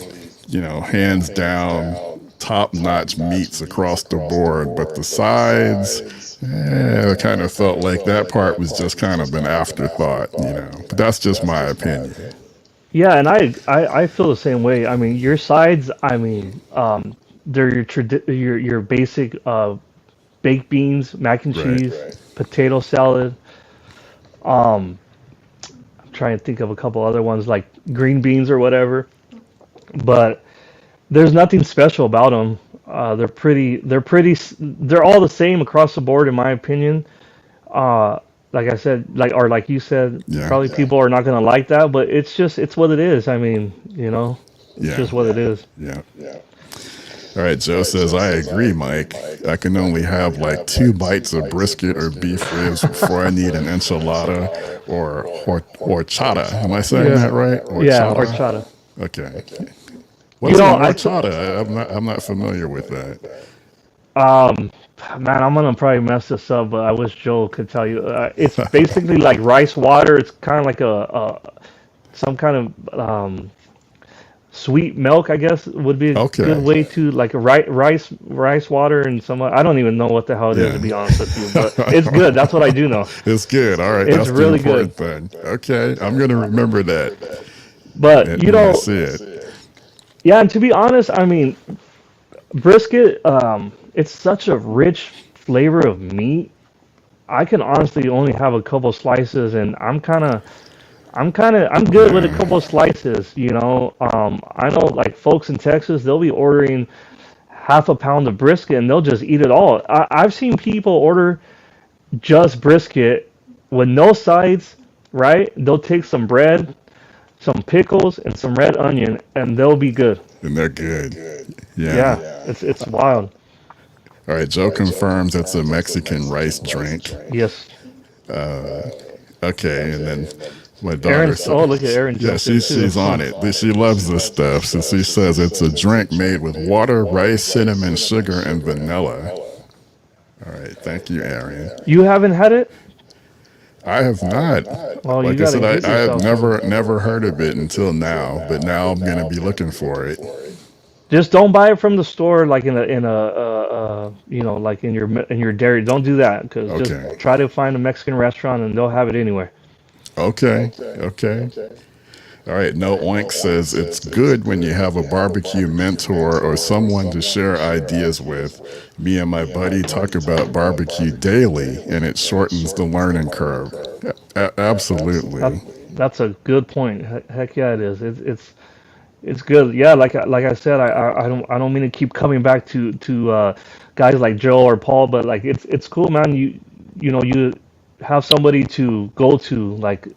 hands down, top notch meats across the board. But the sides, I kind of felt like that part was just kind of an afterthought. But that's just my opinion. Yeah, and I feel the same way. I mean, your sides, I mean, they're your basic baked beans, mac and Right. cheese, potato salad. Um, I'm trying to think of a couple other ones like green beans or whatever. But there's nothing special about them. They're all the same across the board, in my opinion. Uh, like I said, like you said, Yeah. probably people are not gonna like that, but it's what it is. I mean, it's Yeah. just what it is. Yeah. All right, Joe says, I agree, Mike. I can only have like 2 bites of brisket or beef ribs before I need an enchilada or horchata. Am I saying that right? Yeah, Horchata? horchata. Okay. What's know, an I horchata? I'm not familiar with that. um, man, I'm gonna probably mess this up, but I wish Joel could tell you. It's basically like rice water. It's kind of like a some kind of sweet milk, I guess would be a good Okay. way to like a rice water and some. I don't even know what the hell it is, to be honest with you, but it's good. That's what I do know. It's good. All right. It's That's the really important thing. Okay. I'm going to remember that But when I see it. yeah, and to be honest, I mean, brisket, it's such a rich flavor of meat. I can honestly only have a couple slices, and I'm good with a couple of slices. I know like folks in Texas, they'll be ordering half a pound of brisket, and they'll just eat it all. I've seen people order just brisket with no sides, right? They'll take some bread, some pickles, and some red onion, and they'll be good. And they're good. Yeah, Yeah. it's wild. All right. Joe confirms it's a Mexican rice drink. Yes. Okay. And then my daughter Aaron, says, oh, look at Aaron yeah, jumped in too. she's on it. She loves this stuff. So she says it's a drink made with water, rice, cinnamon, sugar, and vanilla. All right. Thank you, Aaron. You haven't had it? I have not. Well, you Like I gotta said, get I have yourself. never heard of it until now, but now I'm gonna be looking for it. Just don't buy it from the store, like like in your dairy. Don't do that, because Okay. just try to find a Mexican restaurant, and they'll have it anywhere. Okay. Okay. All right. No Oink says it's good when you have a barbecue mentor or someone to share ideas with. Me and my buddy talk about barbecue daily, and it shortens the learning curve. That Absolutely. that's a good point. Heck yeah, it is. It's good. Yeah, like I said, I don't mean to keep coming back to guys like Joe or Paul, but like it's cool, man. You have somebody to go to, like,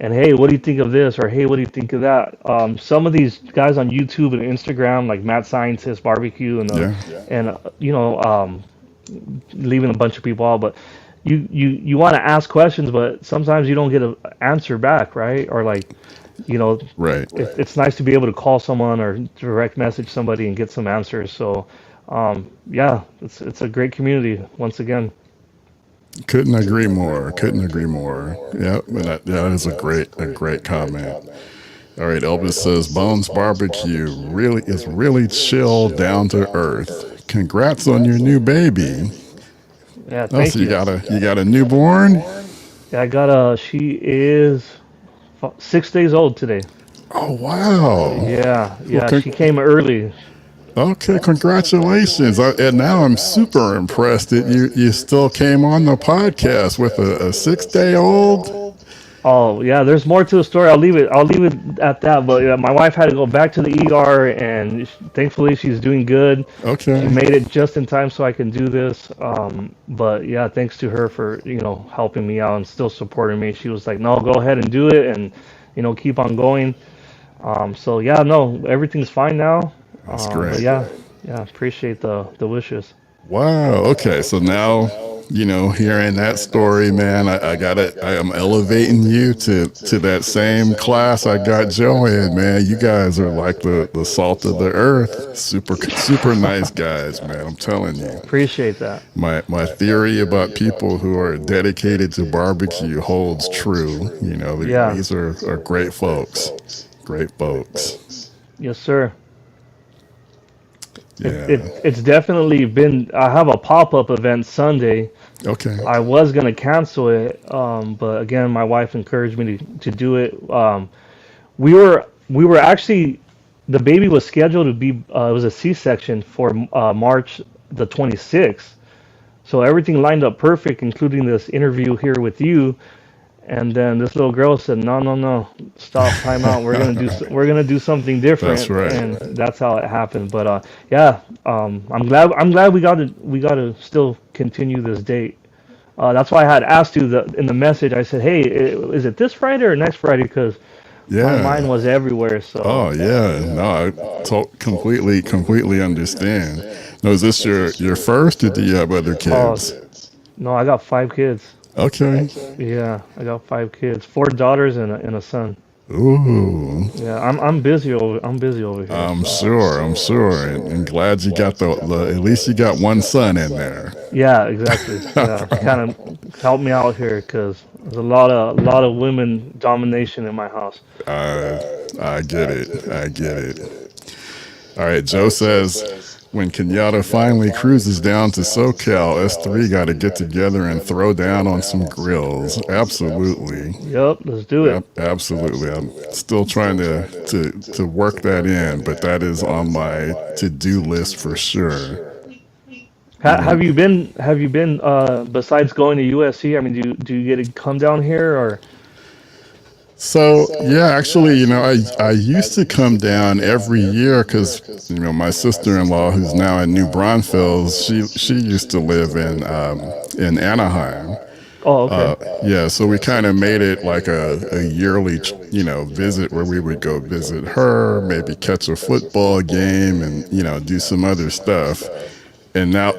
and hey, what do you think of this? Or hey, what do you think of that? Some of these guys on YouTube and Instagram, like Mad Scientist Barbecue, Yeah. and leaving a bunch of people out, but you want to ask questions, but sometimes you don't get an answer back, right? Or like, you know, Right. it's nice to be able to call someone or direct message somebody and get some answers. So, yeah, it's a great community once again. Couldn't agree more. Couldn't agree more. Yep. That is a great comment. All right. Elvis says Bones BBQ is really chill, down to earth. Congrats on your new baby. Yeah, Oh, thank so you you. got a newborn? Yeah, she is 6 days old today. Oh wow. Yeah, Well, yeah, she came early. okay, congratulations. And now I'm super impressed that you still came on the podcast with a 6-day old. Oh yeah, there's more to the story. I'll leave it at that. But yeah, my wife had to go back to the ER, and thankfully she's doing good. She Okay. made it just in time so I can do this. But yeah, thanks to her for helping me out and still supporting me. She was like, "No, go ahead and do it, and keep on going." So yeah, no, everything's fine now. That's But great. yeah, appreciate the wishes. Wow. Okay. So now, hearing that story, man, I am elevating you to that same class I got Joe in, man. You guys are like the salt of the earth. Super nice guys, man. I'm telling you. Appreciate that. My theory about people who are dedicated to barbecue holds true. Yeah. These are great folks. Great folks. Yes, sir. Yeah. It's definitely been. I have a pop up event Sunday. Okay. I was gonna cancel it, but again, my wife encouraged me to do it. We were actually, the baby was scheduled to be, it was a C-section for March the 26th. So everything lined up perfect, including this interview here with you. And then this little girl said, "No, no, no, stop, time out. We're gonna do something That's different," right. and that's how it happened. But yeah, I'm glad we got to still continue this date. That's why I had asked you in the message. I said, "Hey, is it this Friday or next Friday?" Because my Yeah. mind was everywhere. So Oh yeah. No, I completely understand. No, is this your first, or do you have other oh kids? no, I got 5 kids. Okay. Yeah, I got 5 kids, 4 daughters and a son. Ooh. Yeah, I'm busy over here. So I'm sure, and glad you got the at least you got one son in there. yeah, exactly. Yeah, kind of help me out here because there's a lot of women domination in my house. Uh, I get it. I get it. All right, Joe says when Kenyatta finally cruises down to SoCal, S3 got to get together and throw down on some grills. Absolutely. Yep, let's do it. Absolutely. I'm still trying to work that in, but that is on my to-do list for sure. You Ha- know, have you been have you been besides going to USC? I mean, do you get to come down here or? so yeah, actually, I used to come down every year because my sister-in-law, who's now in New Braunfels, she used to live in Anaheim. Oh, okay. Yeah, so we kind of made it like a yearly, visit where we would go visit her, maybe catch a football game, and do some other stuff.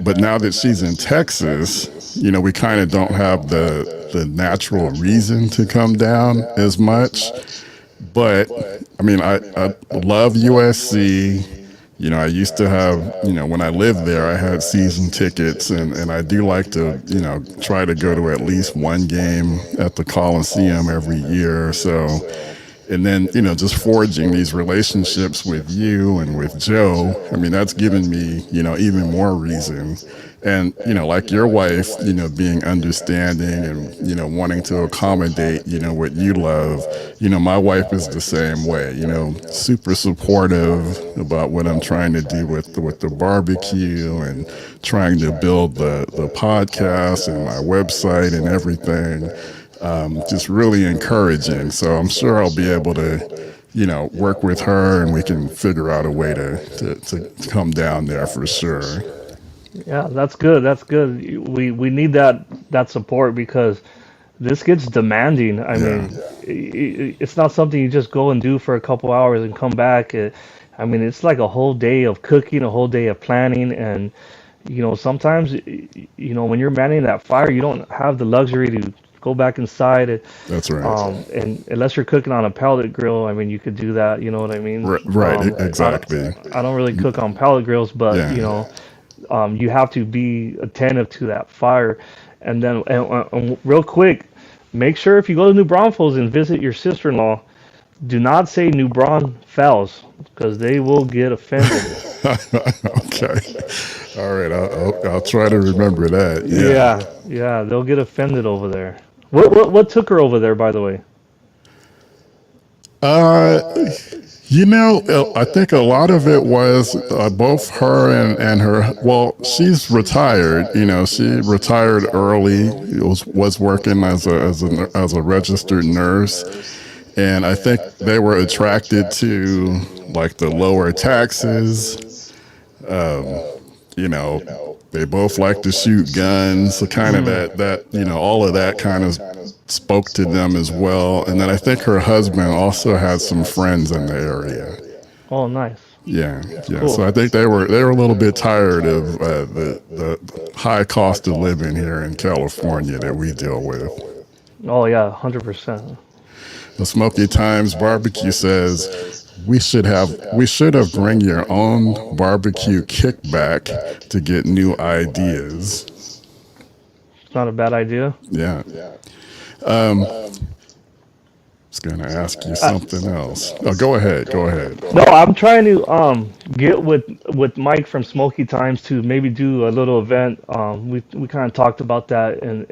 But now that she's in Texas, we kind of don't have the natural reason to come down as much. But I mean, I love USC. I used to have, when I lived there, I had season tickets, and I do like to, try to go to at least one game at the Coliseum every year or so. And then, just forging these relationships with you and with Joe, I mean, that's given me, even more reason. And, like your wife, being understanding and, wanting to accommodate, what you love, my wife is the same way, super supportive about what I'm trying to do with the barbecue and trying to build the podcast and my website and everything. Just really encouraging. So I'm sure I'll be able to, work with her and we can figure out a way to come down there for sure. Yeah, that's good. That's good. We need that support because this gets demanding. I Yeah. mean, it's not something you just go and do for a couple hours and come back. I mean, it's like a whole day of cooking, a whole day of planning, and sometimes when you're manning that fire, you don't have the luxury to go back inside. That's right. And unless you're cooking on a pellet grill, I mean, you could do that. You know what I mean? Right. I don't, Exactly. I don't really cook on pellet grills, but Yeah. you have to be attentive to that fire. And then, real quick, make sure if you go to New Braunfels and visit your sister-in-law, do not say New Braunfels because they will get offended. Okay. All right. I'll try to remember that. Yeah. Yeah, yeah, they'll get offended over there. What took her over there, by the way? Uh, I think a lot of it was both her and her. Well, she's retired. She retired early. Was working as a registered nurse, and I think they were attracted to like the lower taxes. Um, they both like to shoot guns, so kind of Mm. that all of that kind of spoke to them as well. And then I think her husband also had some friends in the area. Oh, nice. Yeah, yeah. Cool. So I think they were a little bit tired of the high cost of living here in California that we deal with. Oh yeah, 100%. The Smoky Times Barbecue says we should have bring your own barbecue kickback to get new ideas. It's not a bad idea. Yeah. Um, was going to ask you something else. Oh, go ahead. Go ahead. No, I'm trying to get with Mike from Smoky Times to maybe do a little event. We kind of talked about that in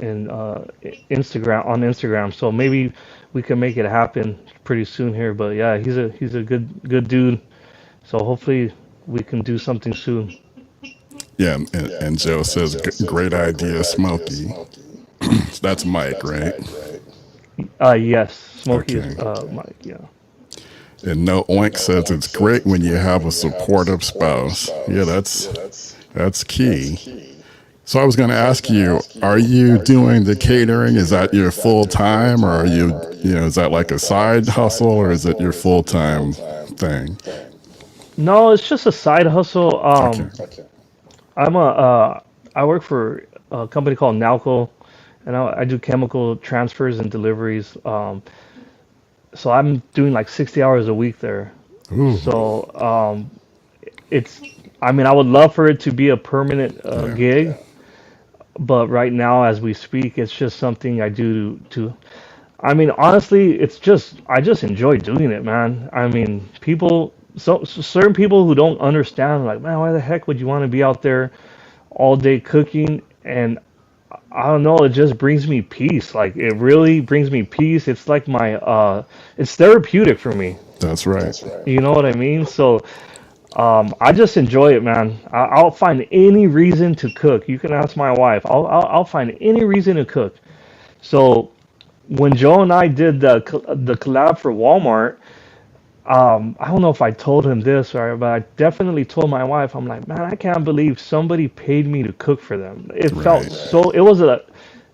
Instagram. So maybe we can make it happen pretty soon here. But yeah, he's a good dude. So hopefully we can do something soon. Yeah, and Joe says, great idea, Smokey. That's Mike, right? Yes, Smoky Okay. is Mike. Yeah. And No Oink says it's great when you have a supportive spouse. Yeah, that's key. So I was going to ask you, are you doing the catering? Is that your full time, or are is that like a side hustle, or is it your full time thing? No, it's just a side hustle. Okay. I work for a company called Nalco, and I do chemical transfers and deliveries. So I'm doing like 60 hours a week there. Ooh, So it's, I mean, I would love for it to be a permanent yeah, gig, but right now, as we speak, it's just something I do I mean, honestly, I just enjoy doing it, man. I mean, certain people who don't understand, like, man, why the heck would you want to be out there all day cooking? And I don't know, it just brings me peace. Like, it really brings me peace. It's like it's therapeutic for me. that's right. You know what I mean? So, I just enjoy it, man. I'll find any reason to cook. You can ask my wife. I'll find any reason to cook. So, when Joe and I did the collab for Walmart, I don't know if I told him this, or but I definitely told my wife. I'm like, man, I can't believe somebody paid me to cook for them. It felt Right. so. It was a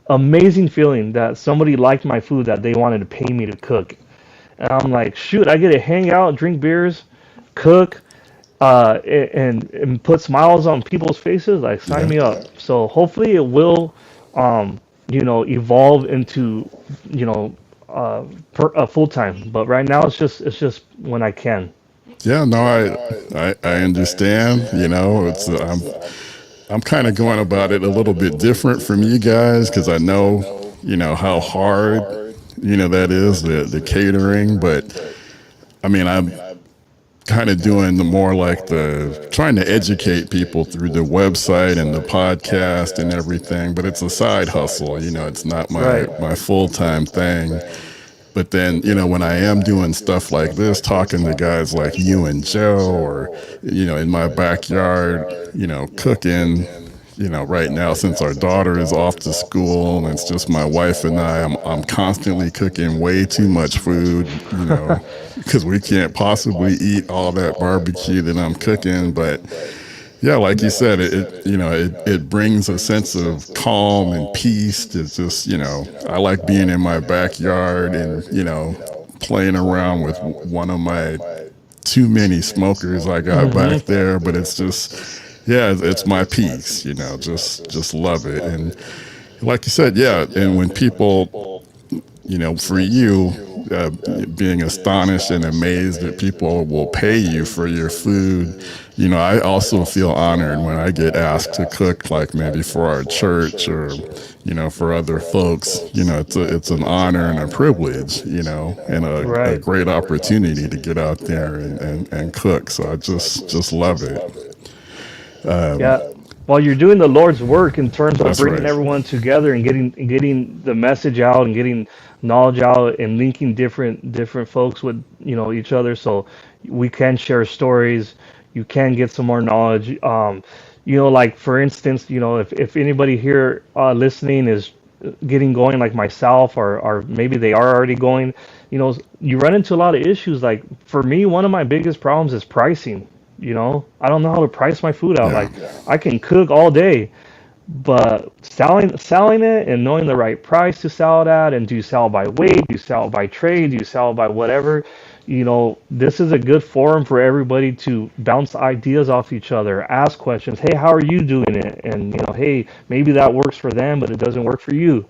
amazing feeling that somebody liked my food, that they wanted to pay me to cook. And I'm like, shoot, I get to hang out, drink beers, cook, and put smiles on people's faces. Like, sign Yeah. me up. So hopefully it will, evolve into, you know, full time. But right now it's just when I can. Yeah, no, I understand. It's I'm kind of going about it a little bit different from you guys because I know how hard that is the catering, but I mean I'm kind of doing the more like the trying to educate people through the website and the podcast and everything, but it's a side hustle. It's not my Right. my full time thing. But then, when I am doing stuff like this, talking to guys like you and Joe, or, in my backyard, cooking, right now, since our daughter is off to school and it's just my wife and I'm constantly cooking way too much food, because we can't possibly eat all that barbecue that I'm cooking. But yeah, like you said, it brings a sense of calm and peace to just, I like being in my backyard and, playing around with one of my too many smokers I got back there, but it's just, yeah, it's my peace, just love it. And like you said, yeah, and when people, for you, being astonished and amazed that people will pay you for your food, I also feel honored when I get asked to cook, like maybe for our church or, for other folks. It's an honor and a privilege, and a Right. great opportunity to get out there and cook. So I just love it. Yeah. While you're doing the Lord's work in terms of That's bringing right. everyone together and getting the message out and getting knowledge out and linking different folks with each other, so we can share stories. You can get some more knowledge. Like for instance, if anybody here listening is getting going like myself, or maybe they are already going, you run into a lot of issues. Like for me, one of my biggest problems is pricing. I don't know how to price my food out. Yeah. Like I can cook all day, but selling it and knowing the right price to sell it at, and do you sell by weight, do you sell by trade, do you sell by whatever, this is a good forum for everybody to bounce ideas off each other, ask questions. Hey, how are you doing it? And hey, maybe that works for them, but it doesn't work for you.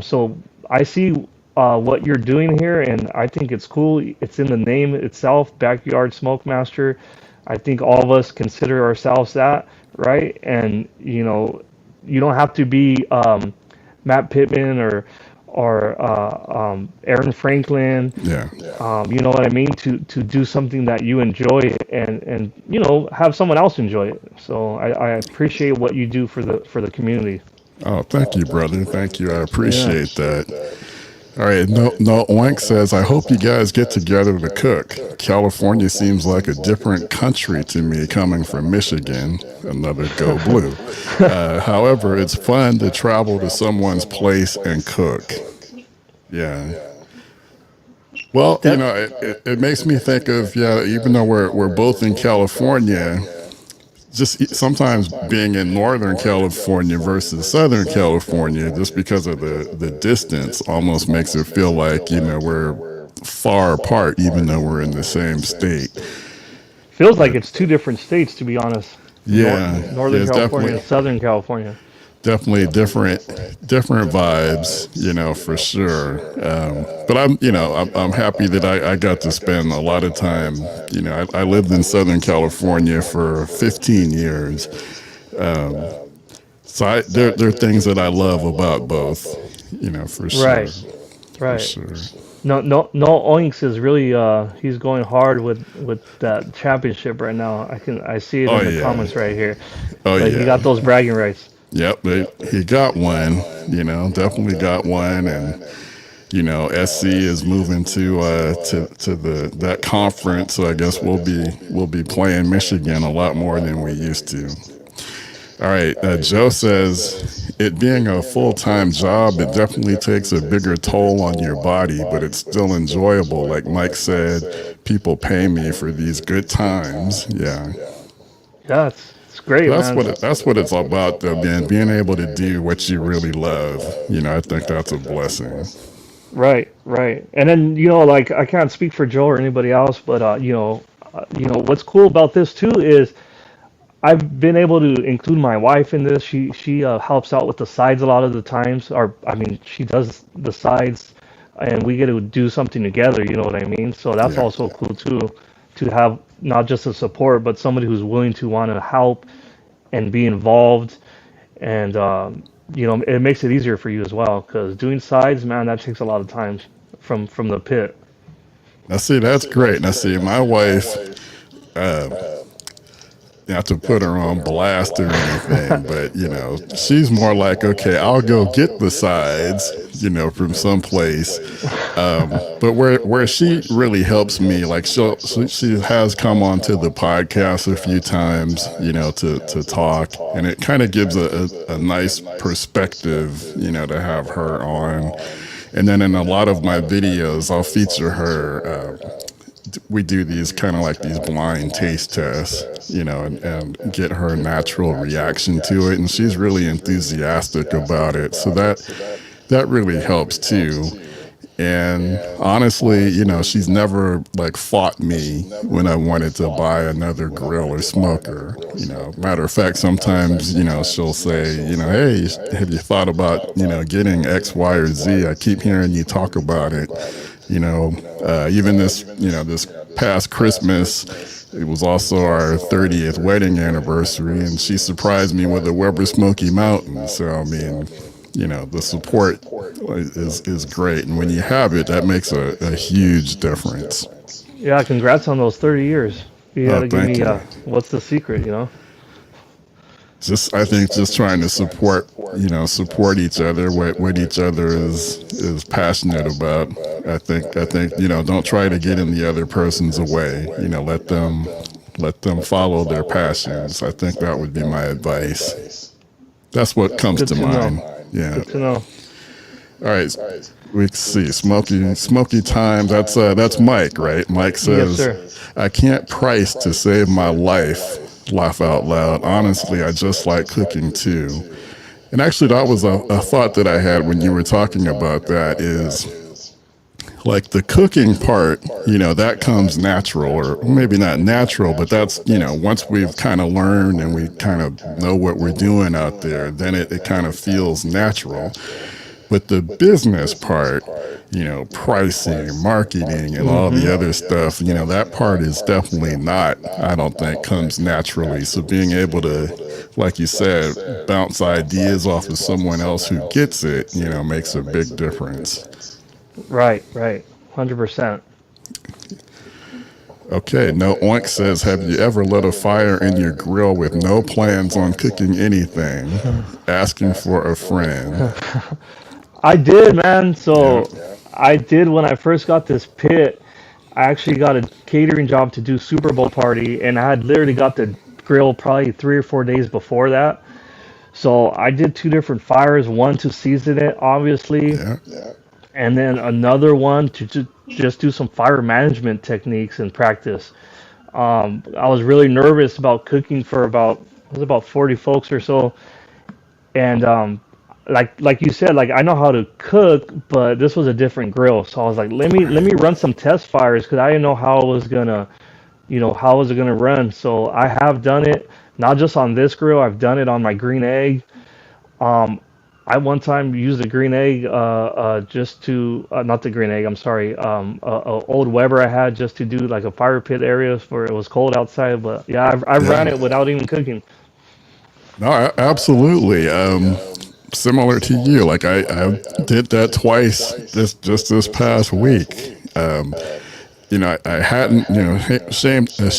So I see what you're doing here, and I think it's cool. It's in the name itself, Backyard Smokemaster. I think all of us consider ourselves that, right? And you don't have to be Matt Pittman or Aaron Franklin. Yeah. You know what I mean? To do something that you enjoy and you know have someone else enjoy it. So I appreciate what you do for the community. Oh, thank you, brother. Thank you. I Yeah. appreciate that. All right. No, Oink says, I hope you guys get together to cook. California seems like a different country to me coming from Michigan. Another go blue. However, it's fun to travel to someone's place and cook. Yeah. Well, you know, it makes me think of, yeah, even though we're both in California, just sometimes being in Northern California versus Southern California, just because of the distance, almost makes it feel like, you know, we're far apart, even though we're in the same state. Feels like it's two different states, to be honest. Yeah, Northern it's California and Southern California. definitely different vibes, you know, for sure. But I'm happy that I got to spend a lot of time. You know, I lived in Southern California for 15 years. So there are things that I love about both, you know, for sure. Right, For right. sure. No Oinks is really he's going hard with that championship right now. I see it Oh in the yeah. comments right here. Oh Like he yeah. got those bragging rights. Yep. He got one. You know, definitely got one, and you know, SC is moving to that conference. So I guess we'll be playing Michigan a lot more than we used to. All right, Joe says, it being a full-time job, it definitely takes a bigger toll on your body, but it's still enjoyable. Like Mike said, people pay me for these good times. Yeah, Yeah, it's great, man. that's what it's about, though, man. Being able to do what you really love. You know, I think that's a blessing. Right, right. And then you know, like I can't speak for Joe or anybody else, but you know what's cool about this too is I've been able to include my wife in this. She helps out with the sides a lot of the times, or I mean, she does the sides, and we get to do something together. You know what I mean? So that's Yeah. also cool too, to have not just a support, but somebody who's willing to want to help and be involved, and you know, it makes it easier for you as well. Because doing sides, man, that takes a lot of time from the pit. Now, see, that's great. Now, see, my wife, not to put her on blast or anything, but you know, she's more like, okay, I'll go get the sides, you know, from someplace. But where she really helps me, like she has come onto the podcast a few times, you know, to talk, and it kind of gives a nice perspective, you know, to have her on. And then in a lot of my videos, I'll feature her. We do these kind of like these blind taste tests, you know, and get her natural reaction to it. And she's really enthusiastic about it. So that really helps too. And honestly, you know, she's never like fought me when I wanted to buy another grill or smoker. You know, matter of fact, sometimes, you know, she'll say, you know, hey, have you thought about, you know, getting X, Y, or Z? I keep hearing you talk about it. You know, even this past Christmas, it was also our 30th wedding anniversary, and she surprised me with a Weber Smoky Mountain. So, I mean, you know, the support is great. And when you have it, that makes a huge difference. Yeah, congrats on those 30 years. You Oh, gotta give thank me you. what's the secret, you know? I think just trying to support each other, what each other is passionate about. I think, you know, don't try to get in the other person's way. You know, let them follow their passions. I think that would be my advice. That's what comes Good to to mind. know. Yeah. Good to know. All right. We can see Smoky Time. That's Mike, right? Mike Yes, says, sir. I can't price to save my life. Laugh out loud. Honestly, I just like cooking too. And actually, that was a thought that I had when you were talking about that is like the cooking part, you know, that comes natural, or maybe not natural, but that's, you know, once we've kind of learned and we kind of know what we're doing out there, then it kind of feels natural. But the business part, you know, pricing, marketing, and all the other stuff, you know, that part is definitely not, I don't think, comes naturally. So being able to like you said, bounce ideas off of someone else who gets it, makes a big difference. Right, right, 100%. Okay, no oink says, have you ever lit a fire in your grill with no plans on cooking anything, asking for a friend? I did, man. Yeah. So I did when I first got this pit. I actually got a catering job to do Super Bowl party, and I had literally got the grill probably 3 or 4 days before that. So I did two different fires, one to season it, obviously, Yeah. and then another one to just do some fire management techniques and practice. I was really nervous about cooking for it was about 40 folks or so, and like you said, like I know how to cook, but this was a different grill, so I was like, let me run some test fires because I didn't know how it was gonna, how was it gonna run. So I have done it not just on this grill, I've done it on my green egg. Um, I one time used the green egg just to not the green egg. I'm sorry. A old Weber I had just to do like a fire pit area where it was cold outside. But yeah, I ran Yeah. it without even cooking. No, absolutely. Similar to you, like I did that twice this past week. I hadn't, ashamed to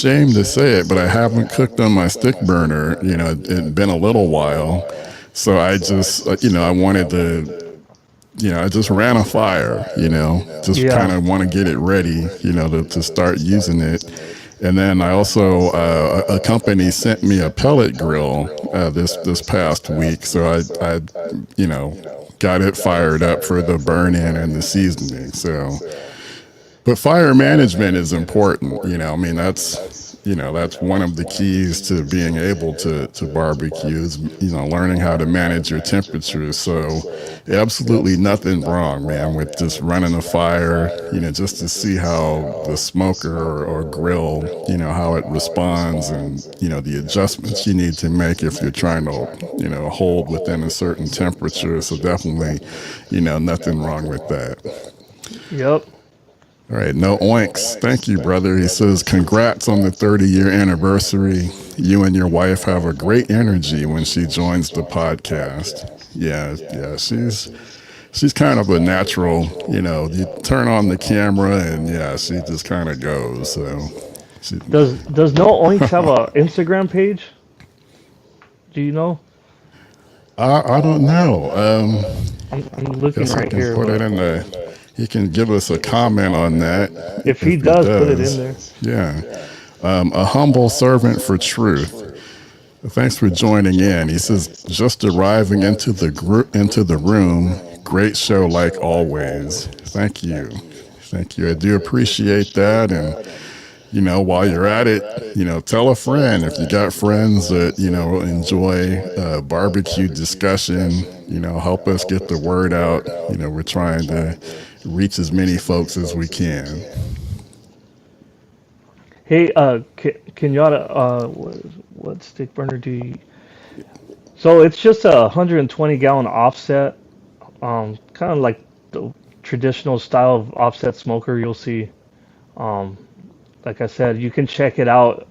say it, but I haven't cooked on my stick burner. It'd been a little while, so I just, I wanted to, I just ran a fire. Just Yeah. kind of want to get it ready, to start using it. And then I also, a company sent me a pellet grill this past week, so I got it fired up for the burn in and the seasoning. So. But fire management is important, I mean, that's one of the keys to being able to barbecue is, learning how to manage your temperatures. So absolutely nothing wrong, man, with just running a fire, just to see how the smoker or grill, how it responds and, the adjustments you need to make if you're trying to, hold within a certain temperature. So definitely, nothing wrong with that. Yep. All right, no oinks. Thank you, brother. He says, congrats on the 30-year anniversary. You and your wife have a great energy when she joins the podcast. Yeah, she's kind of a natural, you turn on the camera and yeah, she just kind of goes. So Does No Oinks have a Instagram page? Do you know? I don't know. I'm looking Guess I right can here. put it But in the. He can give us a comment on that. if he does, put it in there. Yeah. A humble servant for truth. Thanks for joining in. He says, just arriving into the room. Great show like always. Thank you. Thank you. I do appreciate that. And, while you're at it, tell a friend if you got friends that, enjoy barbecue discussion, help us get the word out. We're trying to reach as many folks as we can. Hey, Kenyatta, what stick burner do you? So it's just a 120 gallon offset, kind of like the traditional style of offset smoker you'll see. Um, like I said, you can check it out.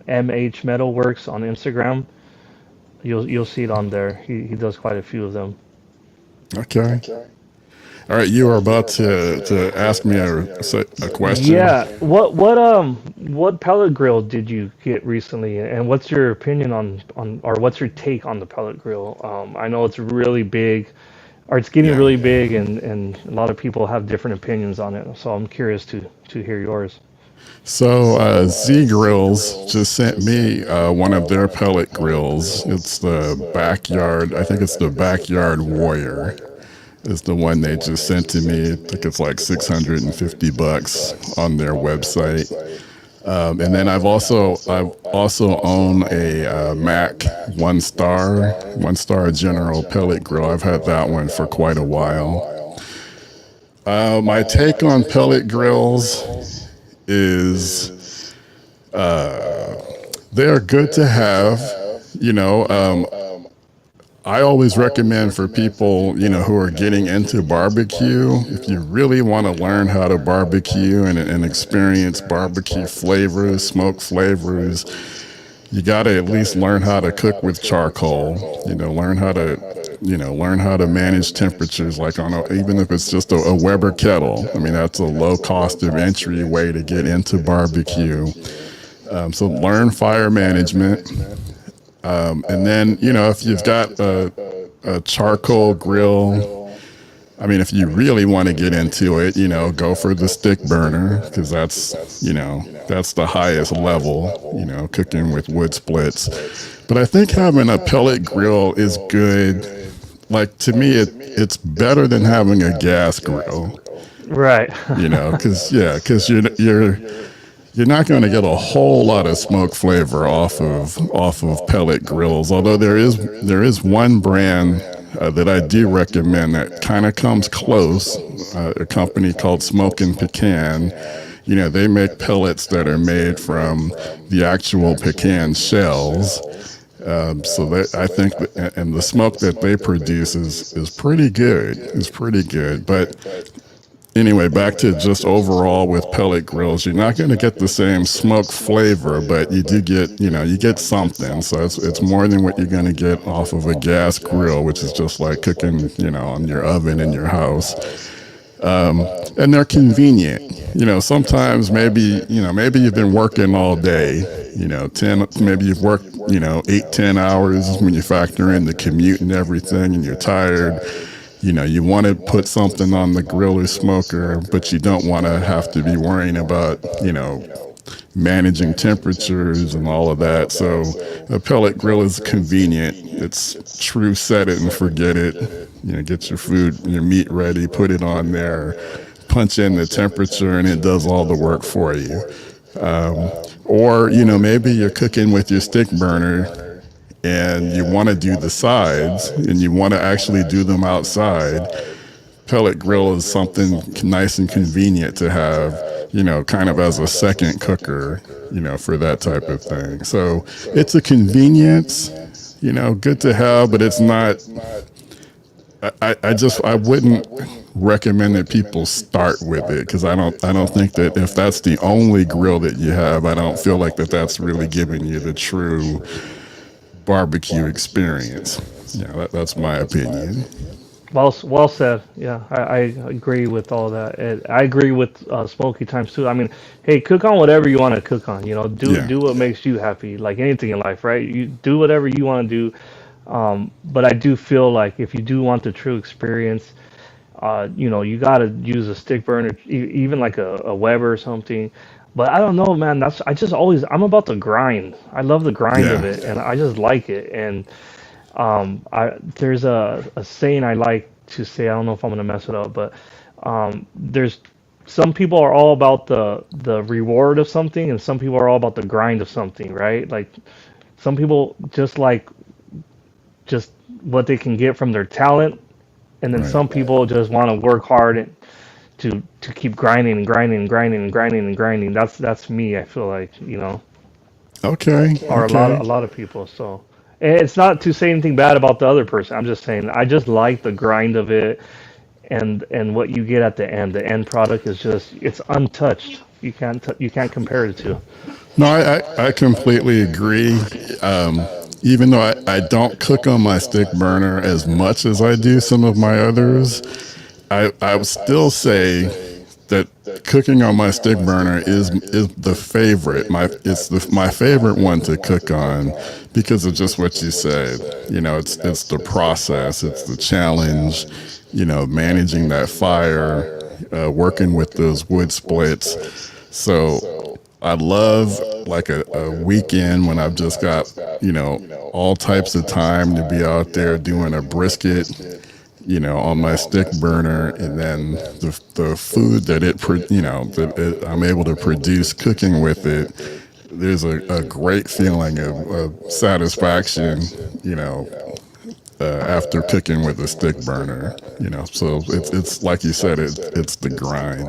MH Metalworks on Instagram. You'll see it on there. He does quite a few of them. Okay. All right, you are about to ask me a question. Yeah. What pellet grill did you get recently, and what's your opinion on or what's your take on the pellet grill? I know it's really big, or it's getting Yeah. really big, and a lot of people have different opinions on it. So I'm curious to hear yours. So Z Grills just sent me one of their pellet grills. It's the backyard. I think it's the Backyard Warrior. Is the one they just sent to me. I think it's like $650 on their website. And then I've also own a Mac one star General pellet grill. I've had that one for quite a while. My take on pellet grills is they're good to have. I always recommend for people, who are getting into barbecue, if you really want to learn how to barbecue and experience barbecue flavors, smoke flavors, you got to at least learn how to cook with charcoal. Learn how to, learn how to manage temperatures, like even if it's just a Weber kettle. I mean, that's a low cost of entry way to get into barbecue. So learn fire management. And then, if you've got a charcoal grill, I mean, if you really want to get into it, go for the stick burner, because that's the highest level, cooking with wood splits. But I think having a pellet grill is good. Like, to me, it's better than having a gas grill, Right. because you're not going to get a whole lot of smoke flavor off of pellet grills. Although there is one brand that I do recommend that kind of comes close. A company called Smokin' Pecan. They make pellets that are made from the actual pecan shells. So I think and the smoke that they produce is pretty good. It's pretty good, but. Anyway, back to just overall with pellet grills, you're not going to get the same smoke flavor, but you do get, you get something. So it's more than what you're going to get off of a gas grill, which is just like cooking, on your oven in your house. And they're convenient. Sometimes maybe you've been working all day, maybe you've worked, 8-10 hours when you factor in the commute and everything, and you're tired. You want to put something on the grill or smoker, but you don't want to have to be worrying about, managing temperatures and all of that. So a pellet grill is convenient. It's true set it and forget it. Get your food, your meat ready, put it on there, punch in the temperature, and it does all the work for you. Or, maybe you're cooking with your stick burner and you want to do the sides and you want to actually do them outside. Pellet grill is something nice and convenient to have, kind of as a second cooker, for that type of thing. So it's a convenience, good to have, but it's not. I wouldn't recommend that people start with it, because I don't think that if that's the only grill that you have, I don't feel like that's really giving you the true barbecue experience. That's my opinion. Well said. Yeah, I agree with all that. And I agree with Smoky Times too. I mean, hey, cook on whatever you want to cook on. Do what makes you happy. Like anything in life, right? You do whatever you want to do. But I do feel like if you do want the true experience, you got to use a stick burner, even like a Weber or something. But I don't know, man. I'm about the grind. I love the grind of it, and I just like it. And there's a saying I like to say. I don't know if I'm gonna mess it up, but there's some people are all about the reward of something, and some people are all about the grind of something, right? Like some people just what they can get from their talent, and then some people just want to work hard and to keep grinding and grinding and grinding and grinding and grinding. That's me. I feel like Okay. or a lot of people. So and it's not to say anything bad about the other person. I'm just saying I just like the grind of it, and what you get at the end. The end product is just it's untouched. You can't compare it to. No, I completely agree. Even though I don't cook on my stick burner as much as I do some of my others, I would still say that cooking on my stick burner is the favorite. My favorite one to cook on, because of just what you said. It's the process, it's the challenge. Managing that fire, working with those wood splits. So I love like a weekend when I've just got all types of time to be out there doing a brisket, on my stick burner, and then the food that I'm able to produce cooking with it. There's a great feeling of satisfaction, after cooking with a stick burner. So it's like you said, it's the grind.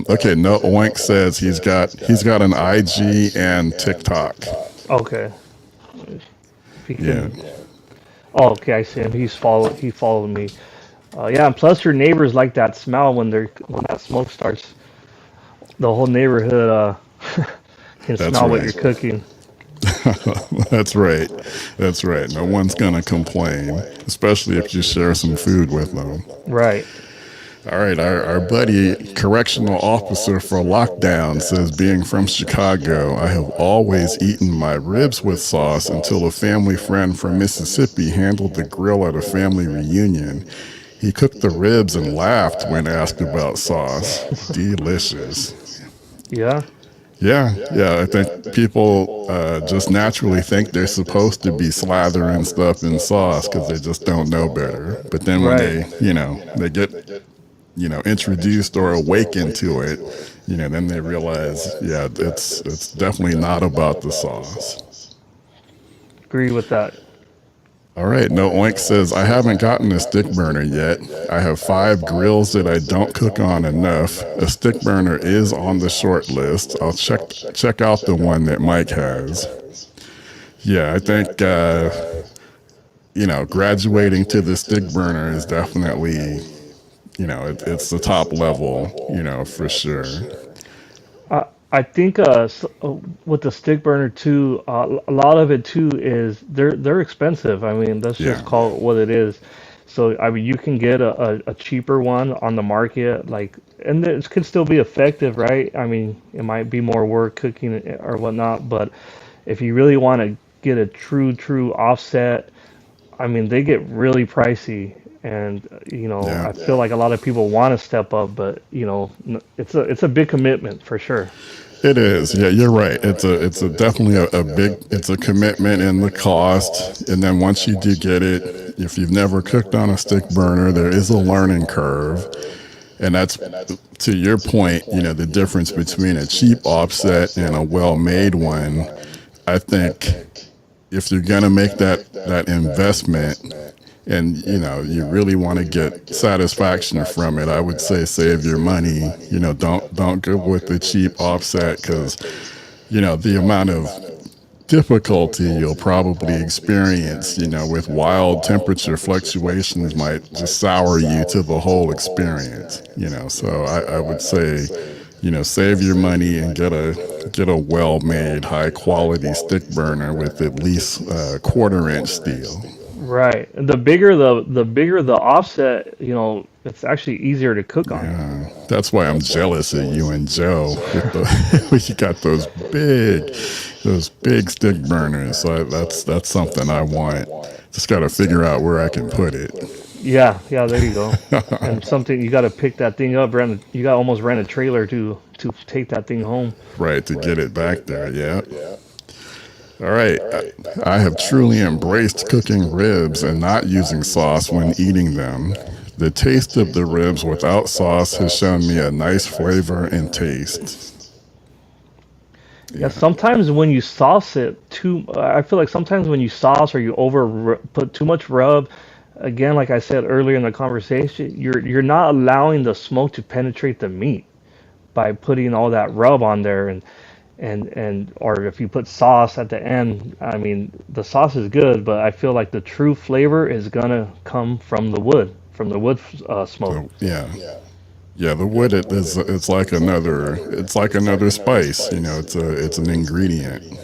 Okay, no Oink says he's got an IG and TikTok. Okay. If he Yeah. can, oh, okay, I see him. He followed me. Yeah, and plus your neighbors like that smell when that smoke starts. The whole neighborhood can That's smell what right. you're cooking. That's right. That's right. No one's going to complain, especially if you share some food with them. Right. All right, our buddy, correctional officer for lockdown, says, being from Chicago, I have always eaten my ribs with sauce until a family friend from Mississippi handled the grill at a family reunion. He cooked the ribs and laughed when asked about sauce. Delicious. Yeah. Yeah. I think people just naturally think they're supposed to be slathering stuff in sauce because they just don't know better. But then when Right. they get introduced or awakened to it, then they realize, yeah, it's definitely not about the sauce. Agree with that. All right, No Oink says, I haven't gotten a stick burner yet. I have 5 grills that I don't cook on enough. A stick burner is on the short list. I'll check out the one that Mike has. Yeah, I think graduating to the stick burner is definitely, it's the top level, for sure. I think with the stick burner too, a lot of it too is they're expensive. I mean, let's just Yeah. call it what it is. So I mean, you can get a cheaper one on the market, like, and it can still be effective, right? I mean, it might be more work cooking it or whatnot, but if you really want to get a true offset, I mean, they get really pricey, and Yeah. I feel like a lot of people want to step up, but it's a big commitment for sure. It is. Yeah, you're right. It's a definitely a big, it's a commitment in the cost. And then once you do get it, if you've never cooked on a stick burner, there is a learning curve. And that's, to your point, the difference between a cheap offset and a well-made one. I think if you're going to make that investment, and you really want to get satisfaction from it, I would say save your money. Don't go with the cheap offset, because the amount of difficulty you'll probably experience with wild temperature fluctuations might just sour you to the whole experience. So I would say save your money and get a well-made, high-quality stick burner with at least 1/4 inch steel. Right. And the bigger the offset, it's actually easier to cook on. Yeah, that's why I'm jealous of you and Joe. You got those big stick burners. So that's something I want. Just got to figure out where I can put it. Yeah, there you go. And something you got to pick that thing up. You got almost rent a trailer to take that thing home. Right, to get it back there. Yeah. All right. I have truly embraced cooking ribs and not using sauce when eating them. The taste of the ribs without sauce has shown me a nice flavor and taste. Yeah, sometimes when you sauce it I feel like sometimes when you sauce or you put too much rub, again, like I said earlier in the conversation, you're not allowing the smoke to penetrate the meat by putting all that rub on there, and or if you put sauce at the end. I mean, the sauce is good, but I feel like the true flavor is gonna come from the wood, smoke. So, yeah, the wood it's like another spice. It's an ingredient.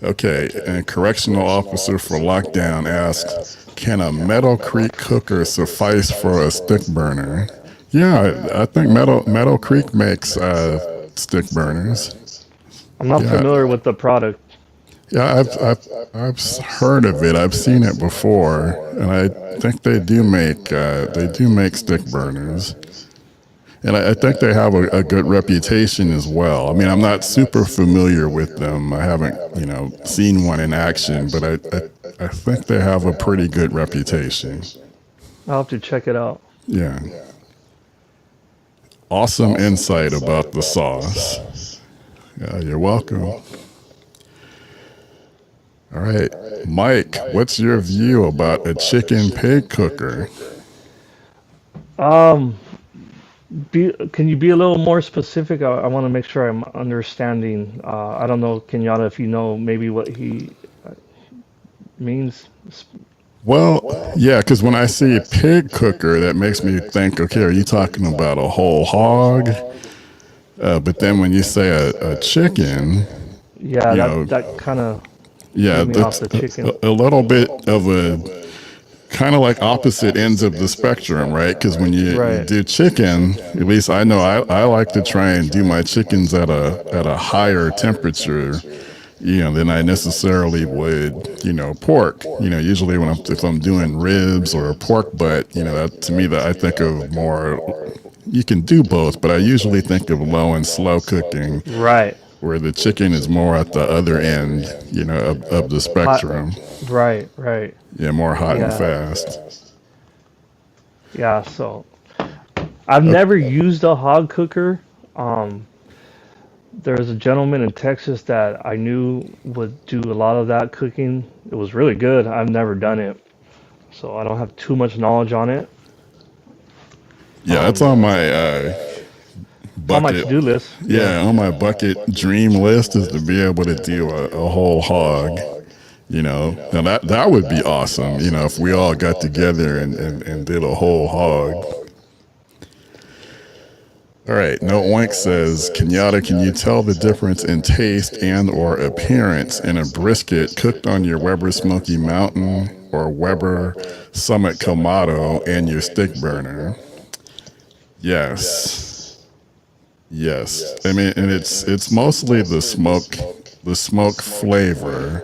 Okay, and correctional officer for lockdown asks, can a Metal Creek cooker suffice for a stick burner? Yeah, I think Metal Creek makes stick burners. I'm not Yeah. familiar with the product. Yeah, I've heard of it. I've seen it before, and I think they do make stick burners. And I think they have a good reputation as well. I mean, I'm not super familiar with them. I haven't, seen one in action, but I think they have a pretty good reputation. I'll have to check it out. Yeah. Awesome insight about the sauce. Yeah, you're welcome. All right, Mike, what's your view about a chicken pig cooker? Can you be a little more specific? I want to make sure I'm understanding. I don't know, Kenyatta, if you know maybe what he means. Well, yeah, because when I see a pig cooker, that makes me think, okay, are you talking about a whole hog? But then when you say a chicken, Yeah, You that know, that kind of yeah, threw me off that's the chicken. a little bit of a kind of like opposite ends of the spectrum, right? Because when you Right. do chicken, at least I know I like to try and do my chickens at a higher temperature, than I necessarily would, pork. Usually when if I'm doing ribs or a pork butt, that to me that I think of more. You can do both, but I usually think of low and slow cooking, Right. where the chicken is more at the other end, of the Hot. spectrum. Right. Right. Yeah, more hot and Yeah. fast. Yeah. So I've Okay. never used a hog cooker. Um, there's a gentleman in Texas that I knew would do a lot of that cooking. It was really good. I've never done it, so I don't have too much knowledge on it. Yeah, that's Um, on my it's on my bucket. to-do list. Yeah. Yeah, on my bucket dream list is to be able to do a whole hog. Now that would be awesome. If we all got together and did a whole hog. All right. No Oink says, Kenyatta, can you tell the difference in taste and or appearance in a brisket cooked on your Weber Smoky Mountain or Weber Summit Kamado and your stick burner? Yes. Yes. I mean, and it's mostly the smoke flavor.